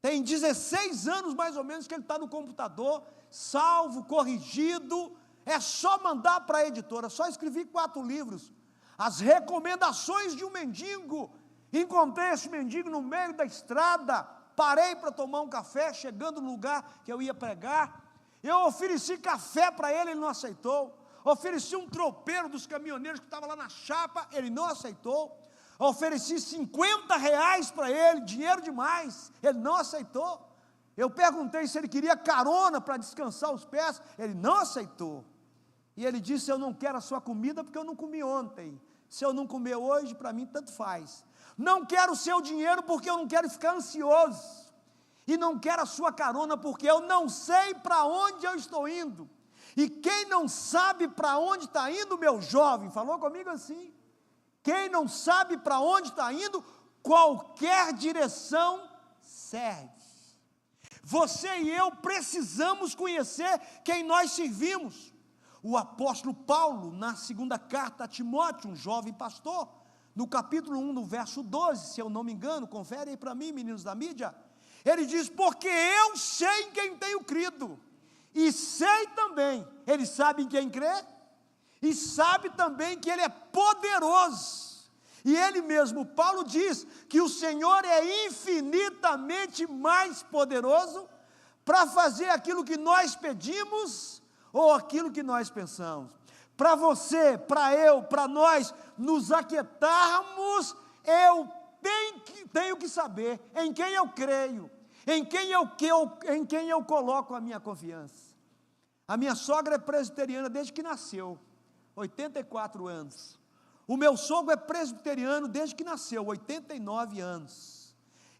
Speaker 1: Tem 16 anos mais ou menos que ele está no computador, salvo, corrigido. É só mandar para a editora. Só escrevi 4 livros. As recomendações de um mendigo. Encontrei esse mendigo no meio da estrada, parei para tomar um café, chegando no lugar que eu ia pregar. Eu ofereci café para ele, ele não aceitou. Ofereci um tropeiro dos caminhoneiros que estava lá na chapa, ele não aceitou. Ofereci R$50 para ele, dinheiro demais, ele não aceitou. Eu perguntei se ele queria carona para descansar os pés, ele não aceitou. E ele disse: eu não quero a sua comida porque eu não comi ontem. Se eu não comer hoje, para mim tanto faz. Não quero o seu dinheiro porque eu não quero ficar ansioso. E não quero a sua carona porque eu não sei para onde eu estou indo. E quem não sabe para onde está indo, meu jovem, falou comigo assim: quem não sabe para onde está indo, qualquer direção serve. Você e eu precisamos conhecer quem nós servimos. O apóstolo Paulo, na 2ª carta a Timóteo, um jovem pastor, no capítulo 1, no verso 12, se eu não me engano, confere aí para mim, meninos da mídia, ele diz: porque eu sei em quem tenho crido, e sei também, ele sabe em quem crê, e sabe também que ele é poderoso. E ele mesmo, Paulo, diz que o Senhor é infinitamente mais poderoso para fazer aquilo que nós pedimos ou aquilo que nós pensamos. Para você, para eu, para nós nos aquietarmos, eu tenho que saber em quem eu creio, em quem eu coloco a minha confiança. A minha sogra é presbiteriana desde que nasceu, 84 anos. O meu sogro é presbiteriano desde que nasceu, 89 anos.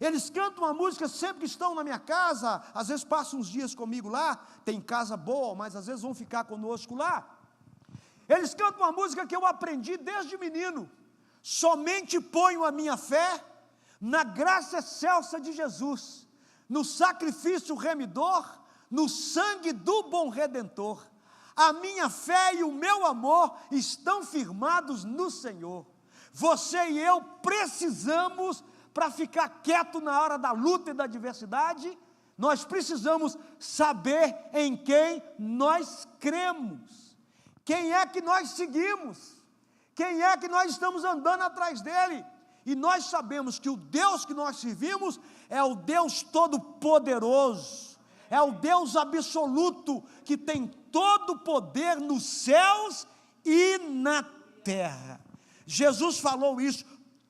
Speaker 1: Eles cantam uma música sempre que estão na minha casa, às vezes passam uns dias comigo lá, tem casa boa, mas às vezes vão ficar conosco lá. Eles cantam uma música que eu aprendi desde menino: somente ponho a minha fé na graça excelsa de Jesus, no sacrifício remidor, no sangue do bom Redentor. A minha fé e o meu amor estão firmados no Senhor. Você e eu precisamos, para ficar quieto na hora da luta e da adversidade, nós precisamos saber em quem nós cremos, quem é que nós seguimos, quem é que nós estamos andando atrás dele. E nós sabemos que o Deus que nós servimos é o Deus Todo-Poderoso, é o Deus absoluto, que tem todo o poder nos céus e na terra. Jesus falou isso: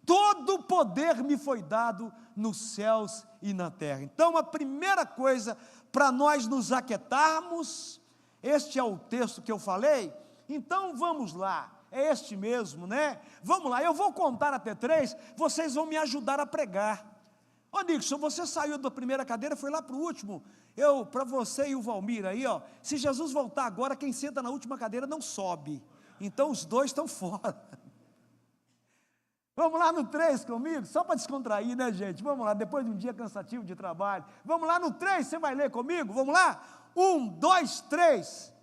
Speaker 1: todo o poder me foi dado nos céus e na terra. Então, a primeira coisa para nós nos aquietarmos, este é o texto que eu falei, então vamos lá, é este mesmo, né? Vamos lá, eu vou contar até 3, vocês vão me ajudar a pregar. Ô Nixon, você saiu da primeira cadeira, foi lá para o último. Para você e o Valmir aí, ó, se Jesus voltar agora, quem senta na última cadeira não sobe. Então os dois estão fora. Vamos lá no 3 comigo, só para descontrair, né, gente? Vamos lá, depois de um dia cansativo de trabalho. Vamos lá no 3, você vai ler comigo? Vamos lá? 1, 2, 3.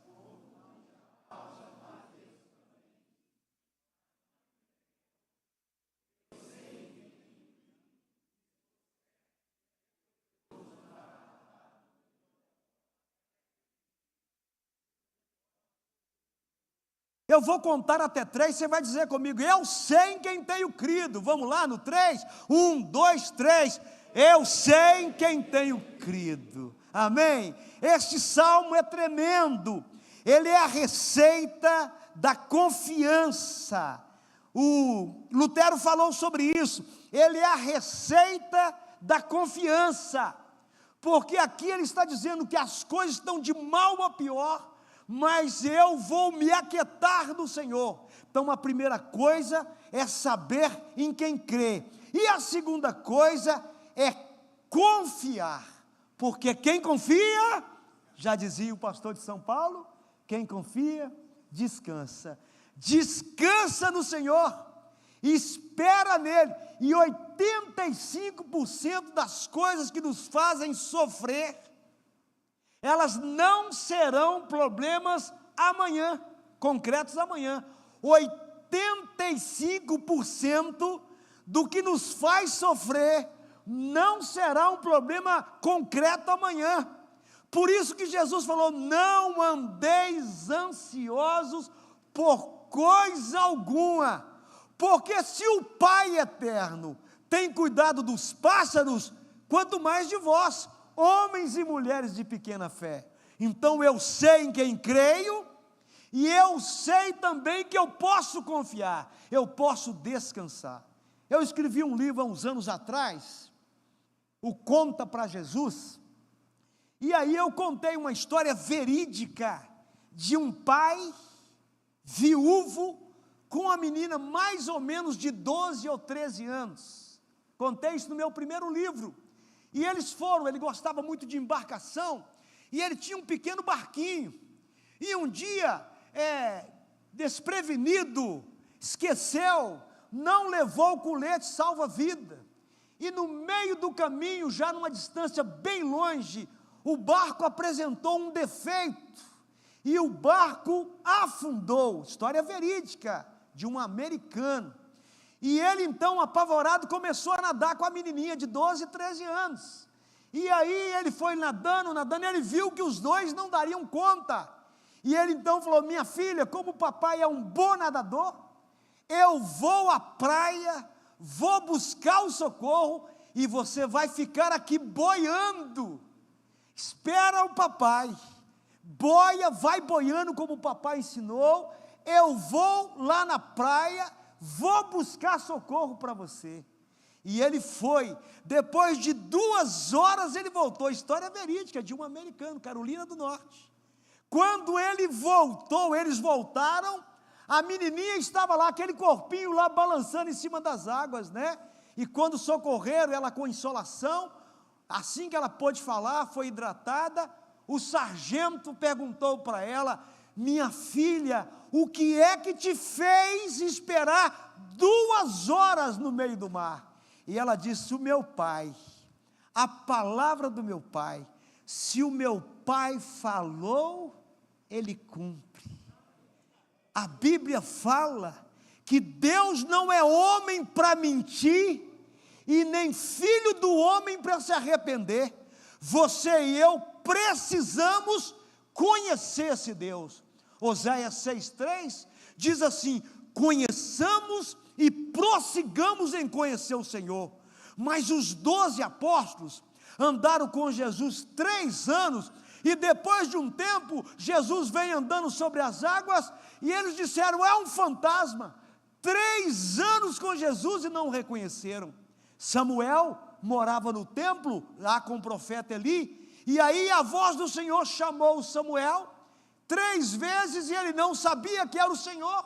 Speaker 1: Eu vou contar até 3, você vai dizer comigo: eu sei em quem tenho crido. Vamos lá no 3? 1, 2, 3. Eu sei em quem tenho crido. Amém? Este salmo é tremendo. Ele é a receita da confiança. O Lutero falou sobre isso. Ele é a receita da confiança. Porque aqui ele está dizendo que as coisas estão de mal a pior, mas eu vou me aquietar no Senhor. Então a primeira coisa é saber em quem crê, e a segunda coisa é confiar, porque quem confia, já dizia o pastor de São Paulo, quem confia, descansa. Descansa no Senhor, espera nele, e 85% das coisas que nos fazem sofrer, elas não serão problemas amanhã, concretos amanhã. 85% do que nos faz sofrer não será um problema concreto amanhã. Por isso que Jesus falou: não andeis ansiosos por coisa alguma, porque se o Pai eterno tem cuidado dos pássaros, quanto mais de vós, homens e mulheres de pequena fé. Então eu sei em quem creio, e eu sei também que eu posso confiar, eu posso descansar. Eu escrevi um livro há uns anos atrás, o Conta para Jesus, e aí eu contei uma história verídica de um pai viúvo com uma menina mais ou menos de 12 ou 13 anos. Contei isso no meu primeiro livro. E eles foram, ele gostava muito de embarcação, e ele tinha um pequeno barquinho, e um dia, desprevenido, esqueceu, não levou o colete salva-vida, e no meio do caminho, já numa distância bem longe, o barco apresentou um defeito, e o barco afundou. História verídica, de um americano. E ele então, apavorado, começou a nadar com a menininha de 12, 13 anos. E aí ele foi nadando, e ele viu que os dois não dariam conta. E ele então falou: minha filha, como o papai é um bom nadador, eu vou à praia, vou buscar o socorro, e você vai ficar aqui boiando. espera o papai, boia, vai boiando como o papai ensinou, eu vou lá na praia, vou buscar socorro para você. E ele foi, depois de 2 horas ele voltou, história verídica de um americano, Carolina do Norte. Quando ele voltou, eles voltaram, a menininha estava lá, aquele corpinho lá balançando em cima das águas, né? E quando socorreram ela com insolação, assim que ela pôde falar, foi hidratada, o sargento perguntou para ela: minha filha, o que é que te fez esperar 2 horas no meio do mar? E ela disse: o meu pai, a palavra do meu pai, se o meu pai falou, ele cumpre. A Bíblia fala que Deus não é homem para mentir, e nem filho do homem para se arrepender. Você e eu precisamos conhecer esse Deus. Oséias 6,3 diz assim: conheçamos e prossigamos em conhecer o Senhor. Mas os 12 apóstolos andaram com Jesus 3 anos, e depois de um tempo, Jesus vem andando sobre as águas, e eles disseram: é um fantasma. 3 anos com Jesus e não o reconheceram. Samuel morava no templo, lá com o profeta Eli, e aí a voz do Senhor chamou Samuel 3 vezes, e ele não sabia que era o Senhor.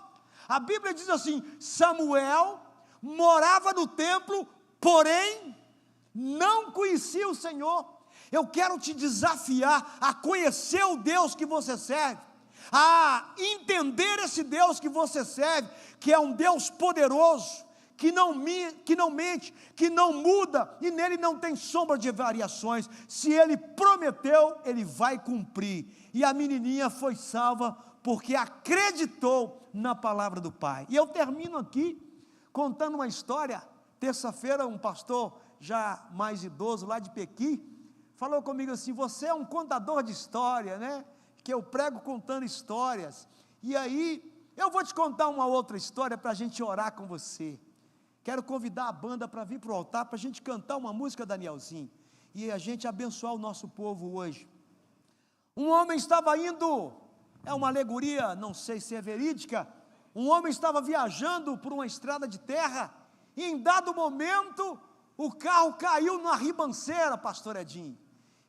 Speaker 1: A Bíblia diz assim: Samuel morava no templo, porém não conhecia o Senhor. Eu quero te desafiar a conhecer o Deus que você serve, a entender esse Deus que você serve, que é um Deus poderoso, que não mente, que não muda, e nele não tem sombra de variações. Se ele prometeu, ele vai cumprir. E a menininha foi salva porque acreditou na palavra do Pai. E eu termino aqui contando uma história. Terça-feira, um pastor já mais idoso, lá de Pequi, falou comigo assim: você é um contador de história, né? Que eu prego contando histórias. E aí, eu vou te contar uma outra história para a gente orar com você. Quero convidar a banda para vir para o altar, para a gente cantar uma música, Danielzinho, e a gente abençoar o nosso povo hoje. Um homem estava indo, é uma alegoria, não sei se é verídica, um homem estava viajando por uma estrada de terra, e em dado momento, o carro caiu na ribanceira, pastor Edinho.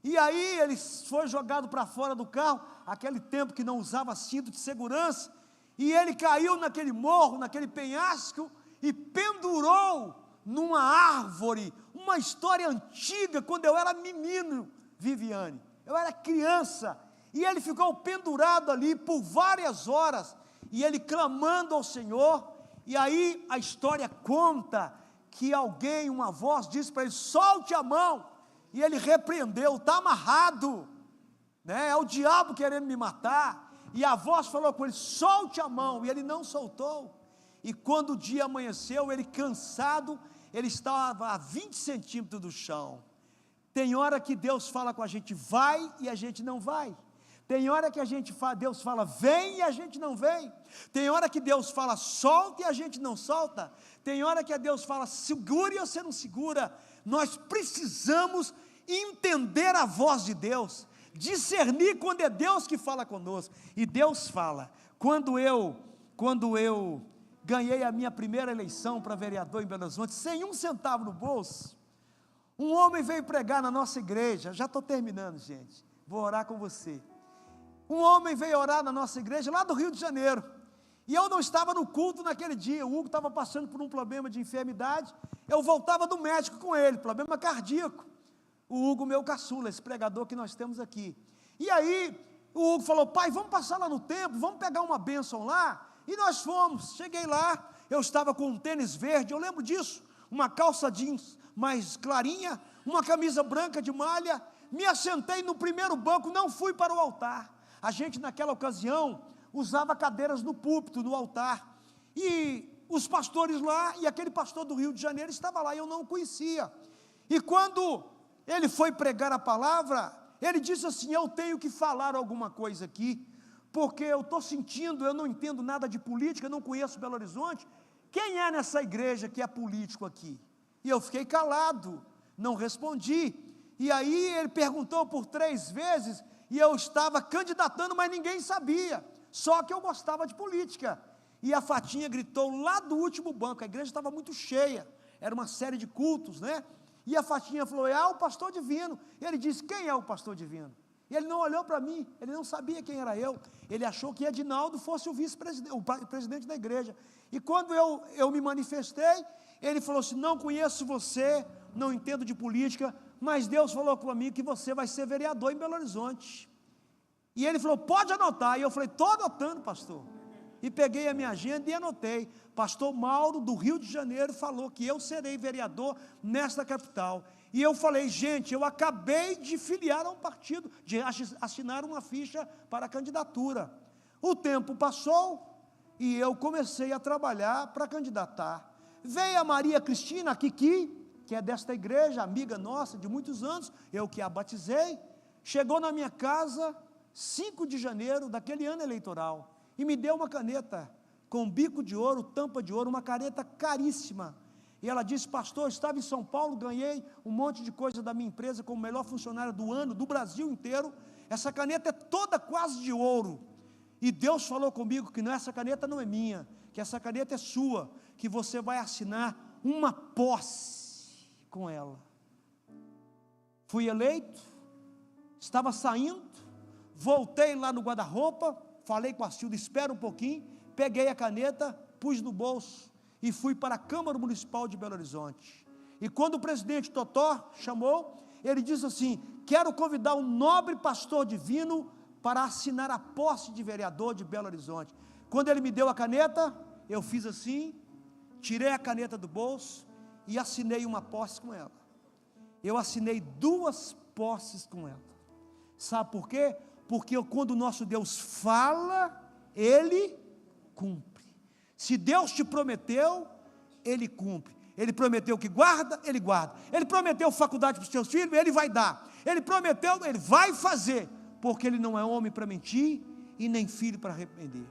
Speaker 1: E aí ele foi jogado para fora do carro, aquele tempo que não usava cinto de segurança, e ele caiu naquele morro, naquele penhasco, e pendurou numa árvore. Uma história antiga, quando eu era menino, Viviane, eu era criança, e ele ficou pendurado ali por várias horas, e ele clamando ao Senhor. E aí a história conta que alguém, uma voz disse para ele: solte a mão, e ele repreendeu: está amarrado, né? É o diabo querendo me matar. E a voz falou com ele: solte a mão, e ele não soltou. E quando o dia amanheceu, ele cansado, ele estava a 20 centímetros do chão. Tem hora que Deus fala com a gente vai, e a gente não vai. Tem hora que Deus fala vem, e a gente não vem. Tem hora que Deus fala solta, e a gente não solta. Tem hora que Deus fala segura, e você não segura. Nós precisamos entender a voz de Deus, discernir quando é Deus que fala conosco. E Deus fala. Quando eu ganhei a minha primeira eleição para vereador em Belo Horizonte, sem 1 centavo no bolso, um homem veio pregar na nossa igreja. Já estou terminando, gente, vou orar com você. Um homem veio orar na nossa igreja, lá do Rio de Janeiro, e eu não estava no culto naquele dia. O Hugo estava passando por um problema de enfermidade, eu voltava do médico com ele, problema cardíaco. O Hugo, meu caçula, esse pregador que nós temos aqui. E aí, o Hugo falou: pai, vamos passar lá no templo, vamos pegar uma bênção lá. E nós fomos. Cheguei lá, eu estava com um tênis verde, eu lembro disso, uma calça jeans mais clarinha, uma camisa branca de malha, me assentei no primeiro banco, não fui para o altar. A gente naquela ocasião usava cadeiras no púlpito, no altar, e os pastores lá, e aquele pastor do Rio de Janeiro estava lá, e eu não o conhecia. E quando ele foi pregar a palavra, ele disse assim: eu tenho que falar alguma coisa aqui, porque eu estou sentindo, eu não entendo nada de política, não conheço Belo Horizonte. Quem é nessa igreja que é político aqui? E eu fiquei calado, não respondi. E aí ele perguntou por 3 vezes, e eu estava candidatando, mas ninguém sabia, só que eu gostava de política. E a Fatinha gritou lá do último banco, a igreja estava muito cheia, era uma série de cultos, né? E a Fatinha falou: é o pastor Divino. E ele disse: quem é o pastor Divino? E ele não olhou para mim, ele não sabia quem era eu, ele achou que Edinaldo fosse o vice-presidente, o presidente da igreja. E quando eu me manifestei, ele falou assim: não conheço você, não entendo de política, mas Deus falou comigo que você vai ser vereador em Belo Horizonte. E ele falou: pode anotar. E eu falei: estou anotando, pastor. E peguei a minha agenda e anotei. Pastor Mauro, do Rio de Janeiro, falou que eu serei vereador nesta capital. E eu falei: gente, eu acabei de filiar a um partido, de assinar uma ficha para a candidatura. O tempo passou e eu comecei a trabalhar para candidatar. Veio a Maria Cristina, a Kiki, que é desta igreja, amiga nossa de muitos anos, eu que a batizei, chegou na minha casa 5 de janeiro daquele ano eleitoral, e me deu uma caneta com bico de ouro, tampa de ouro, uma caneta caríssima. E ela disse: pastor, eu estava em São Paulo, ganhei um monte de coisa da minha empresa como melhor funcionária do ano, do Brasil inteiro. Essa caneta é toda quase de ouro. E Deus falou comigo que essa caneta não é minha, que essa caneta é sua, que você vai assinar uma posse com ela. Fui eleito, estava saindo, voltei lá no guarda-roupa, falei com a Silda: espera um pouquinho, peguei a caneta, pus no bolso e fui para a Câmara Municipal de Belo Horizonte. E quando o presidente Totó chamou, ele disse assim: quero convidar um nobre pastor Divino para assinar a posse de vereador de Belo Horizonte. Quando ele me deu a caneta, eu fiz assim, tirei a caneta do bolso e assinei uma posse com ela. Eu assinei 2 posses com ela. Sabe por quê? Porque quando o nosso Deus fala, Ele cumpre. Se Deus te prometeu, Ele cumpre. Ele prometeu que guarda, Ele guarda. Ele prometeu faculdade para os seus filhos, Ele vai dar. Ele prometeu, Ele vai fazer, porque Ele não é homem para mentir e nem filho para arrepender.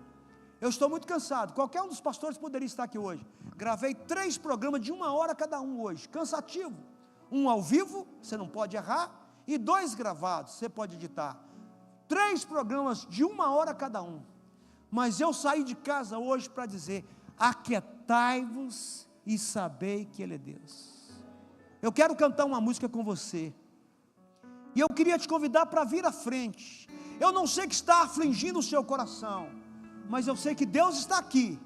Speaker 1: Eu estou muito cansado. Qualquer um dos pastores poderia estar aqui hoje. Gravei 3 programas de 1 hora cada um hoje, cansativo. 1 ao vivo, você não pode errar, e 2 gravados, você pode editar. 3 programas de 1 hora cada um. Mas eu saí de casa hoje para dizer: aquietai-vos e sabei que Ele é Deus. Eu quero cantar uma música com você, e eu queria te convidar para vir à frente. Eu não sei o que está afligindo o seu coração, mas eu sei que Deus está aqui,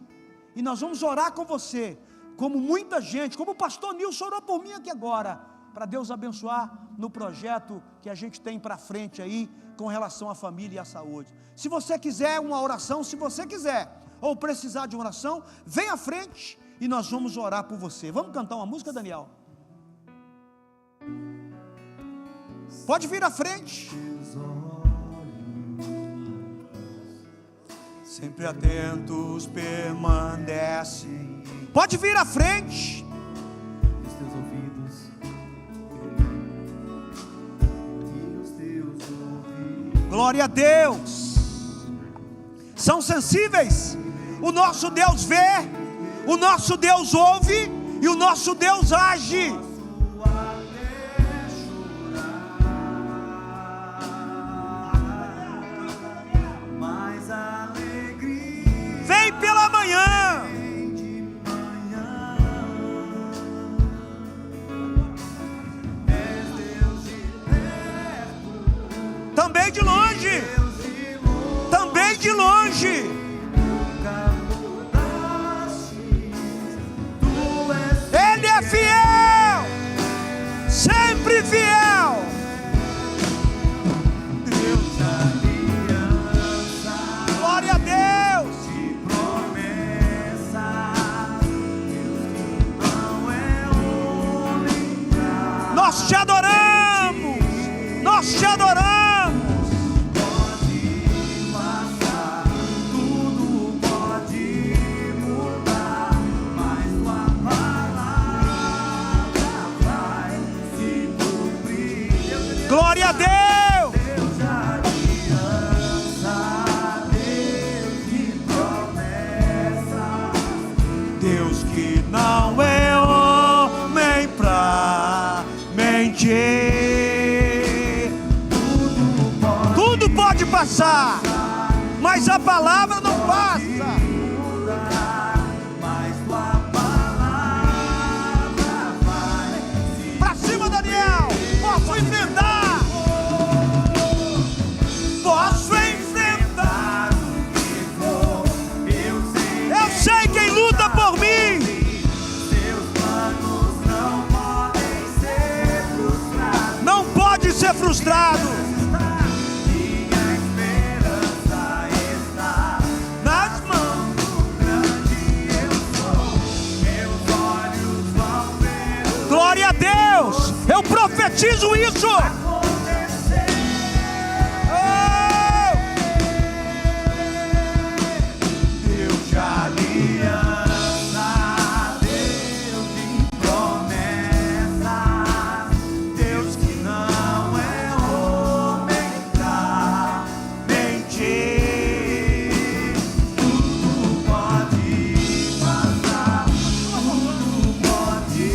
Speaker 1: e nós vamos orar com você, como muita gente, como o pastor Nilson orou por mim aqui agora, para Deus abençoar no projeto que a gente tem para frente aí, com relação à família e à saúde. Se você quiser uma oração, se você quiser, ou precisar de uma oração, vem à frente, e nós vamos orar por você. Vamos cantar uma música, Daniel? Pode vir à frente. Sempre atentos permanecem. Pode vir à frente.
Speaker 3: Os teus ouvidos e os teus ouvidos.
Speaker 1: Glória a Deus. São sensíveis. O nosso Deus vê, o nosso Deus ouve e o nosso Deus age. Vem pela manhã. Também de longe. Também de longe. Ele é fiel, sempre fiel. Deus aliança. Glória a Deus. Nós te adoramos, nós te adoramos.
Speaker 3: Pode passar, tu
Speaker 1: mas a palavra não passa.
Speaker 3: Mas tua palavra vai.
Speaker 1: Pra cima, Daniel. Posso enfrentar. Posso enfrentar. Eu sei quem luta por mim.
Speaker 3: Seus planos não podem ser frustrados.
Speaker 1: Não pode ser frustrado.
Speaker 3: Minha esperança está
Speaker 1: Nas mãos.
Speaker 3: grande eu sou. Meus olhos vão ver o
Speaker 1: Glória a Deus. Eu profetizo isso.
Speaker 3: acontecer.
Speaker 1: Oh!
Speaker 3: Deus de aliança, Deus de promessas, Deus que não é homem pra mentir. Tudo pode passar, tudo pode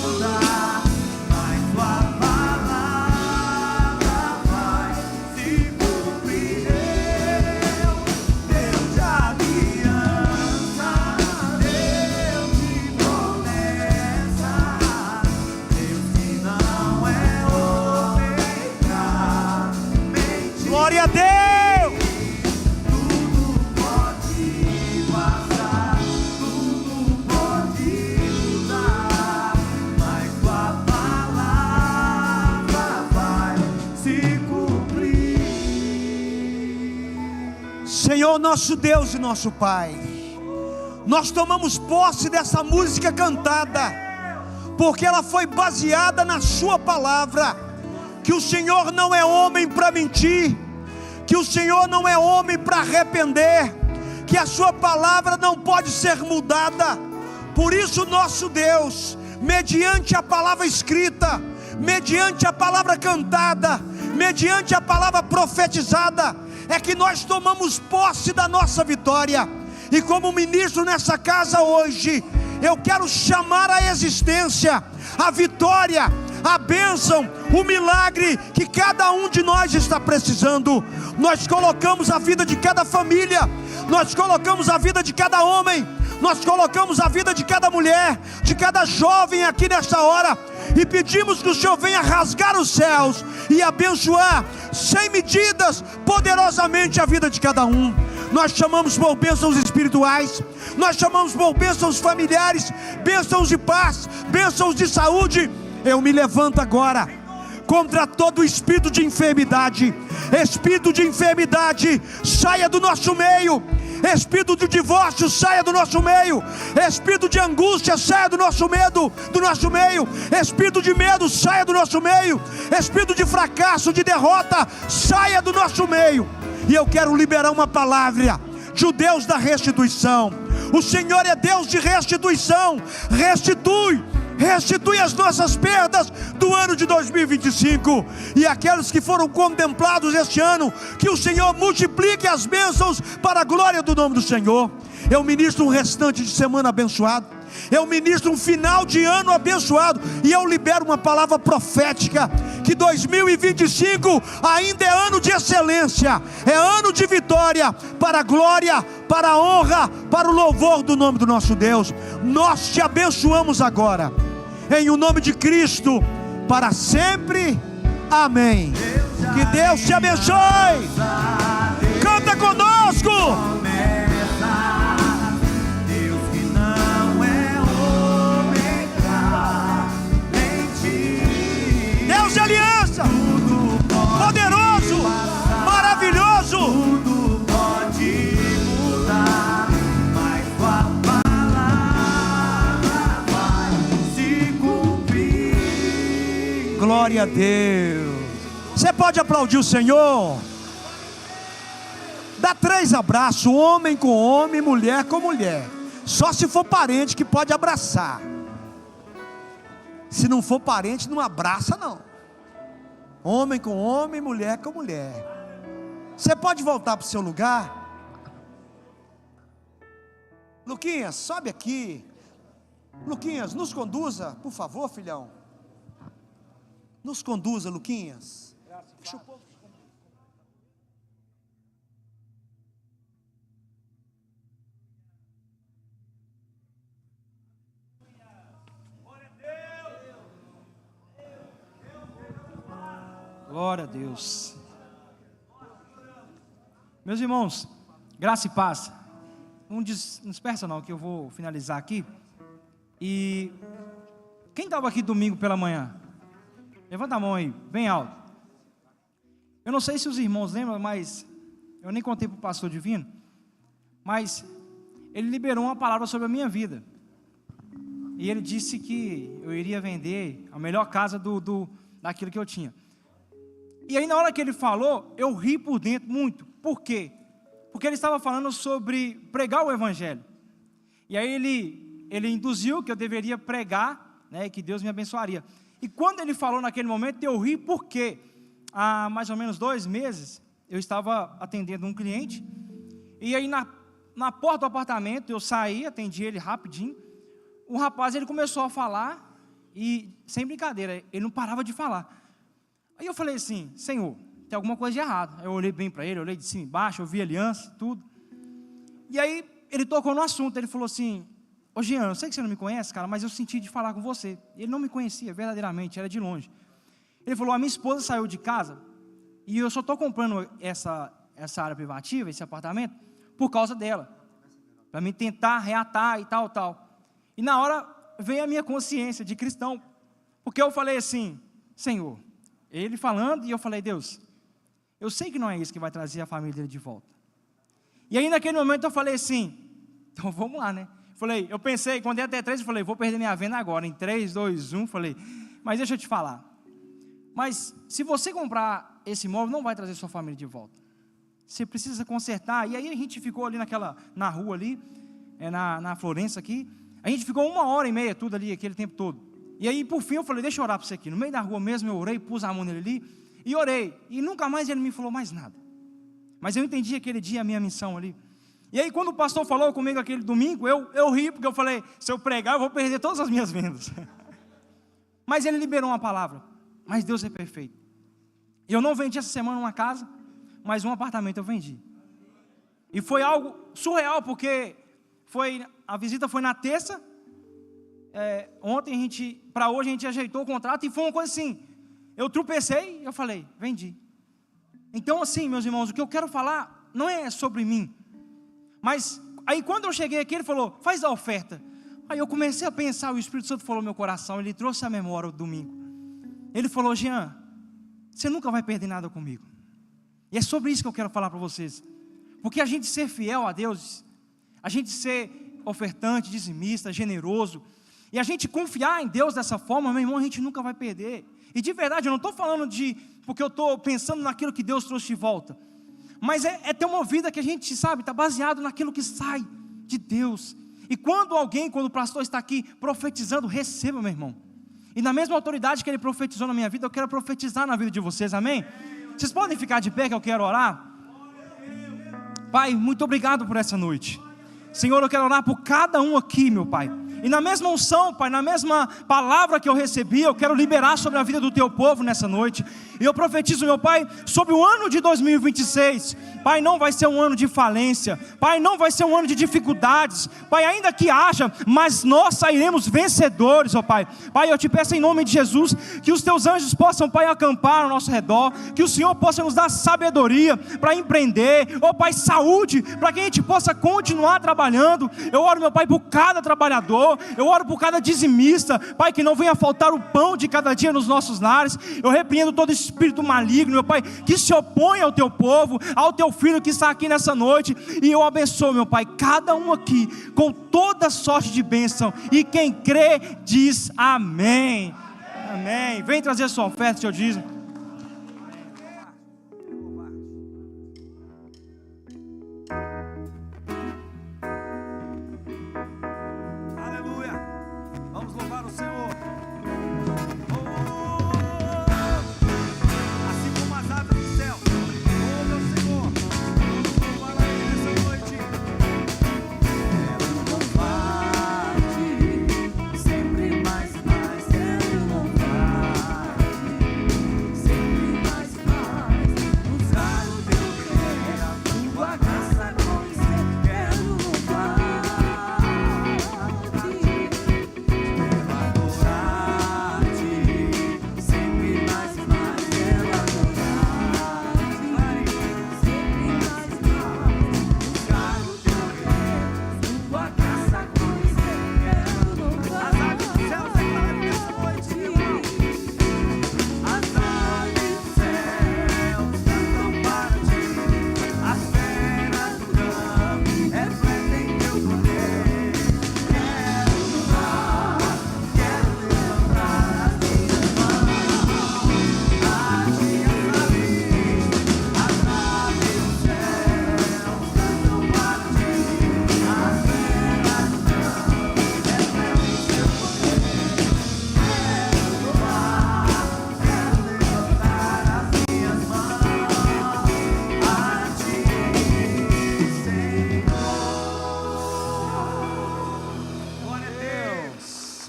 Speaker 3: mudar, mas tua palavra vai se cumprir. Deus de aliança, Deus de promessas, Deus que não é homem pra mentir.
Speaker 1: Glória a Deus.
Speaker 3: Tudo pode passar, tudo pode mudar, mas tua palavra vai se cumprir.
Speaker 1: Senhor, nosso Deus e nosso Pai, nós tomamos posse dessa música cantada, porque ela foi baseada na sua palavra, que o Senhor não é homem para mentir, que o Senhor não é homem para arrepender, que a sua palavra não pode ser mudada. Por isso, nosso Deus, mediante a palavra escrita, mediante a palavra cantada, mediante a palavra profetizada, é que nós tomamos posse da nossa vitória. E como ministro nessa casa hoje, eu quero chamar à existência a vitória, a bênção, o milagre que cada um de nós está precisando. Nós colocamos a vida de cada família, nós colocamos a vida de cada homem, nós colocamos a vida de cada mulher, de cada jovem aqui nesta hora, e pedimos que o Senhor venha rasgar os céus e abençoar sem medidas poderosamente a vida de cada um. Nós chamamos por bênçãos espirituais, nós chamamos por bênçãos familiares, bênçãos de paz, bênçãos de saúde. Eu me levanto agora contra todo espírito de enfermidade. Espírito de enfermidade, saia do nosso meio. Espírito de divórcio, saia do nosso meio. Espírito de angústia, saia do nosso medo, do nosso meio. Espírito de medo, saia do nosso meio. Espírito de fracasso, de derrota, saia do nosso meio. E eu quero liberar uma palavra de o Deus da restituição. O Senhor é Deus de restituição. Restitui as nossas perdas do ano de 2025. E aqueles que foram contemplados este ano, que o Senhor multiplique as bênçãos para a glória do nome do Senhor. Eu ministro um restante de semana abençoado, eu ministro um final de ano abençoado, e eu libero uma palavra profética, que 2025 ainda é ano de excelência, é ano de vitória, para a glória, para a honra, para o louvor do nome do nosso Deus. Nós te abençoamos agora, em o nome de Cristo, para sempre, amém. Que Deus te abençoe. Canta conosco.
Speaker 3: Deus que não é homem pra mentir.
Speaker 1: Deus de aliança, poderoso, maravilhoso.
Speaker 3: Tudo pode mudar, mas tua palavra vai se cumprir.
Speaker 1: Glória a Deus. Você pode aplaudir o Senhor? Dá 3 abraços, homem com homem, mulher com mulher. Só se for parente que pode abraçar. Se não for parente, não abraça não. Homem com homem, mulher com mulher. Você pode voltar para o seu lugar? Luquinhas, sobe aqui. Luquinhas, nos conduza, por favor, filhão. Nos conduza, Luquinhas. Deixa eu pôr.
Speaker 6: Glória a Deus. Meus irmãos, graça e paz. Não dispersa não, que eu vou finalizar aqui. E quem estava aqui domingo pela manhã? Levanta a mão aí, bem alto. Eu não sei se os irmãos lembram, mas eu nem contei para o pastor Divino, mas ele liberou uma palavra sobre a minha vida. E ele disse que eu iria vender a melhor casa daquilo que eu tinha. E aí na hora que ele falou, eu ri por dentro muito. Por quê? Porque ele estava falando sobre pregar o evangelho. E aí ele induziu que eu deveria pregar, né, que Deus me abençoaria. E quando ele falou naquele momento, eu ri porque há mais ou menos 2 meses eu estava atendendo um cliente. E aí na porta do apartamento eu saí, atendi ele rapidinho. O rapaz, ele começou a falar e, sem brincadeira, ele não parava de falar. Aí eu falei assim: Senhor, tem alguma coisa de errado. Eu olhei bem para ele, olhei de cima e embaixo, eu vi aliança, tudo. E aí ele tocou no assunto, ele falou assim: ô Jean, eu sei que você não me conhece, cara, mas eu senti de falar com você. Ele não me conhecia verdadeiramente, era de longe. Ele falou: a minha esposa saiu de casa e eu só estou comprando essa área privativa, esse apartamento, por causa dela, para me tentar reatar e tal. E na hora veio a minha consciência de cristão, porque eu falei assim: Senhor, ele falando, e eu falei: Deus, eu sei que não é isso que vai trazer a família dele de volta. E aí naquele momento eu falei assim: então vamos lá, né? Eu pensei, quando ia até 3, eu falei: vou perder minha venda agora, em 3, 2, 1, falei, mas deixa eu te falar, mas se você comprar esse imóvel, não vai trazer sua família de volta, você precisa consertar. E aí a gente ficou ali na rua ali, na Florença aqui, a gente ficou 1h30, tudo ali, aquele tempo todo. E aí por fim eu falei: deixa eu orar para você aqui, no meio da rua mesmo eu orei, pus a mão nele ali, e orei, e nunca mais ele me falou mais nada, mas eu entendi aquele dia a minha missão ali. E aí quando o pastor falou comigo aquele domingo, eu ri, porque eu falei: se eu pregar eu vou perder todas as minhas vendas. Mas ele liberou uma palavra, mas Deus é perfeito. E eu não vendi essa semana uma casa, mas um apartamento eu vendi. E foi algo surreal, porque a visita foi na terça, ontem para hoje a gente ajeitou o contrato, e foi uma coisa assim, eu tropecei e eu falei: vendi. Então assim, meus irmãos, o que eu quero falar não é sobre mim, mas aí quando eu cheguei aqui, ele falou: faz a oferta. Aí eu comecei a pensar, o Espírito Santo falou no meu coração, ele trouxe a memória o domingo. Ele falou: Jean, você nunca vai perder nada comigo. E é sobre isso que eu quero falar para vocês, porque a gente ser fiel a Deus, a gente ser ofertante, dizimista, generoso, e a gente confiar em Deus dessa forma, meu irmão, a gente nunca vai perder. E de verdade, eu não estou falando porque eu estou pensando naquilo que Deus trouxe de volta, mas é ter uma vida que a gente sabe, está baseado naquilo que sai de Deus. E quando o pastor está aqui profetizando, receba, meu irmão. E na mesma autoridade que ele profetizou na minha vida, eu quero profetizar na vida de vocês, amém? Vocês podem ficar de pé que eu quero orar? Pai, muito obrigado por essa noite. Senhor, eu quero orar por cada um aqui, meu Pai. E na mesma unção, Pai, na mesma palavra que eu recebi, eu quero liberar sobre a vida do Teu povo nessa noite. E eu profetizo, meu Pai, sobre o ano de 2026. Pai, não vai ser um ano de falência. Pai, não vai ser um ano de dificuldades. Pai, ainda que haja, mas nós sairemos vencedores, ó Pai. Pai, eu te peço em nome de Jesus, que os Teus anjos possam, Pai, acampar ao nosso redor. Que o Senhor possa nos dar sabedoria para empreender. Ó Pai, saúde, para que a gente possa continuar trabalhando. Eu oro, meu Pai, por cada trabalhador. Eu oro por cada dizimista, Pai, que não venha faltar o pão de cada dia nos nossos lares. Eu repreendo todo espírito maligno, meu Pai, que se opõe ao Teu povo, ao Teu filho que está aqui nessa noite. E eu abençoo, meu Pai, cada um aqui com toda sorte de bênção. E quem crê diz amém. Amém. Vem trazer sua oferta, seu dízimo.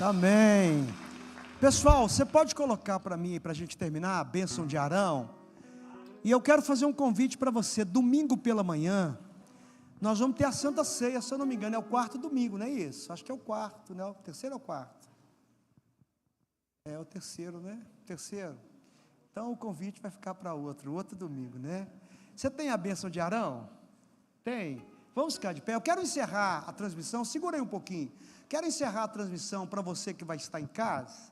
Speaker 1: Amém. Pessoal, você pode colocar para mim, para a gente terminar, a bênção de Arão? E eu quero fazer um convite para você. Domingo pela manhã, nós vamos ter a Santa Ceia, se eu não me engano, é o 4º domingo, não é isso? Acho que é o 4º, né? O terceiro ou o 4º? É o terceiro, né? Terceiro. Então o convite vai ficar para outro domingo, né? Você tem a bênção de Arão? Tem. Vamos ficar de pé. Eu quero encerrar a transmissão, segura aí um pouquinho. Quero encerrar a transmissão para você que vai estar em casa.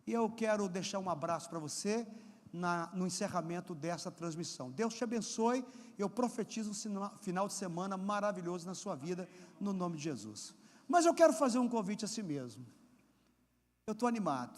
Speaker 1: E eu quero deixar um abraço para você no encerramento dessa transmissão. Deus te abençoe. Eu profetizo um final de semana maravilhoso na sua vida, no nome de Jesus. Mas eu quero fazer um convite a si mesmo. Eu estou animado.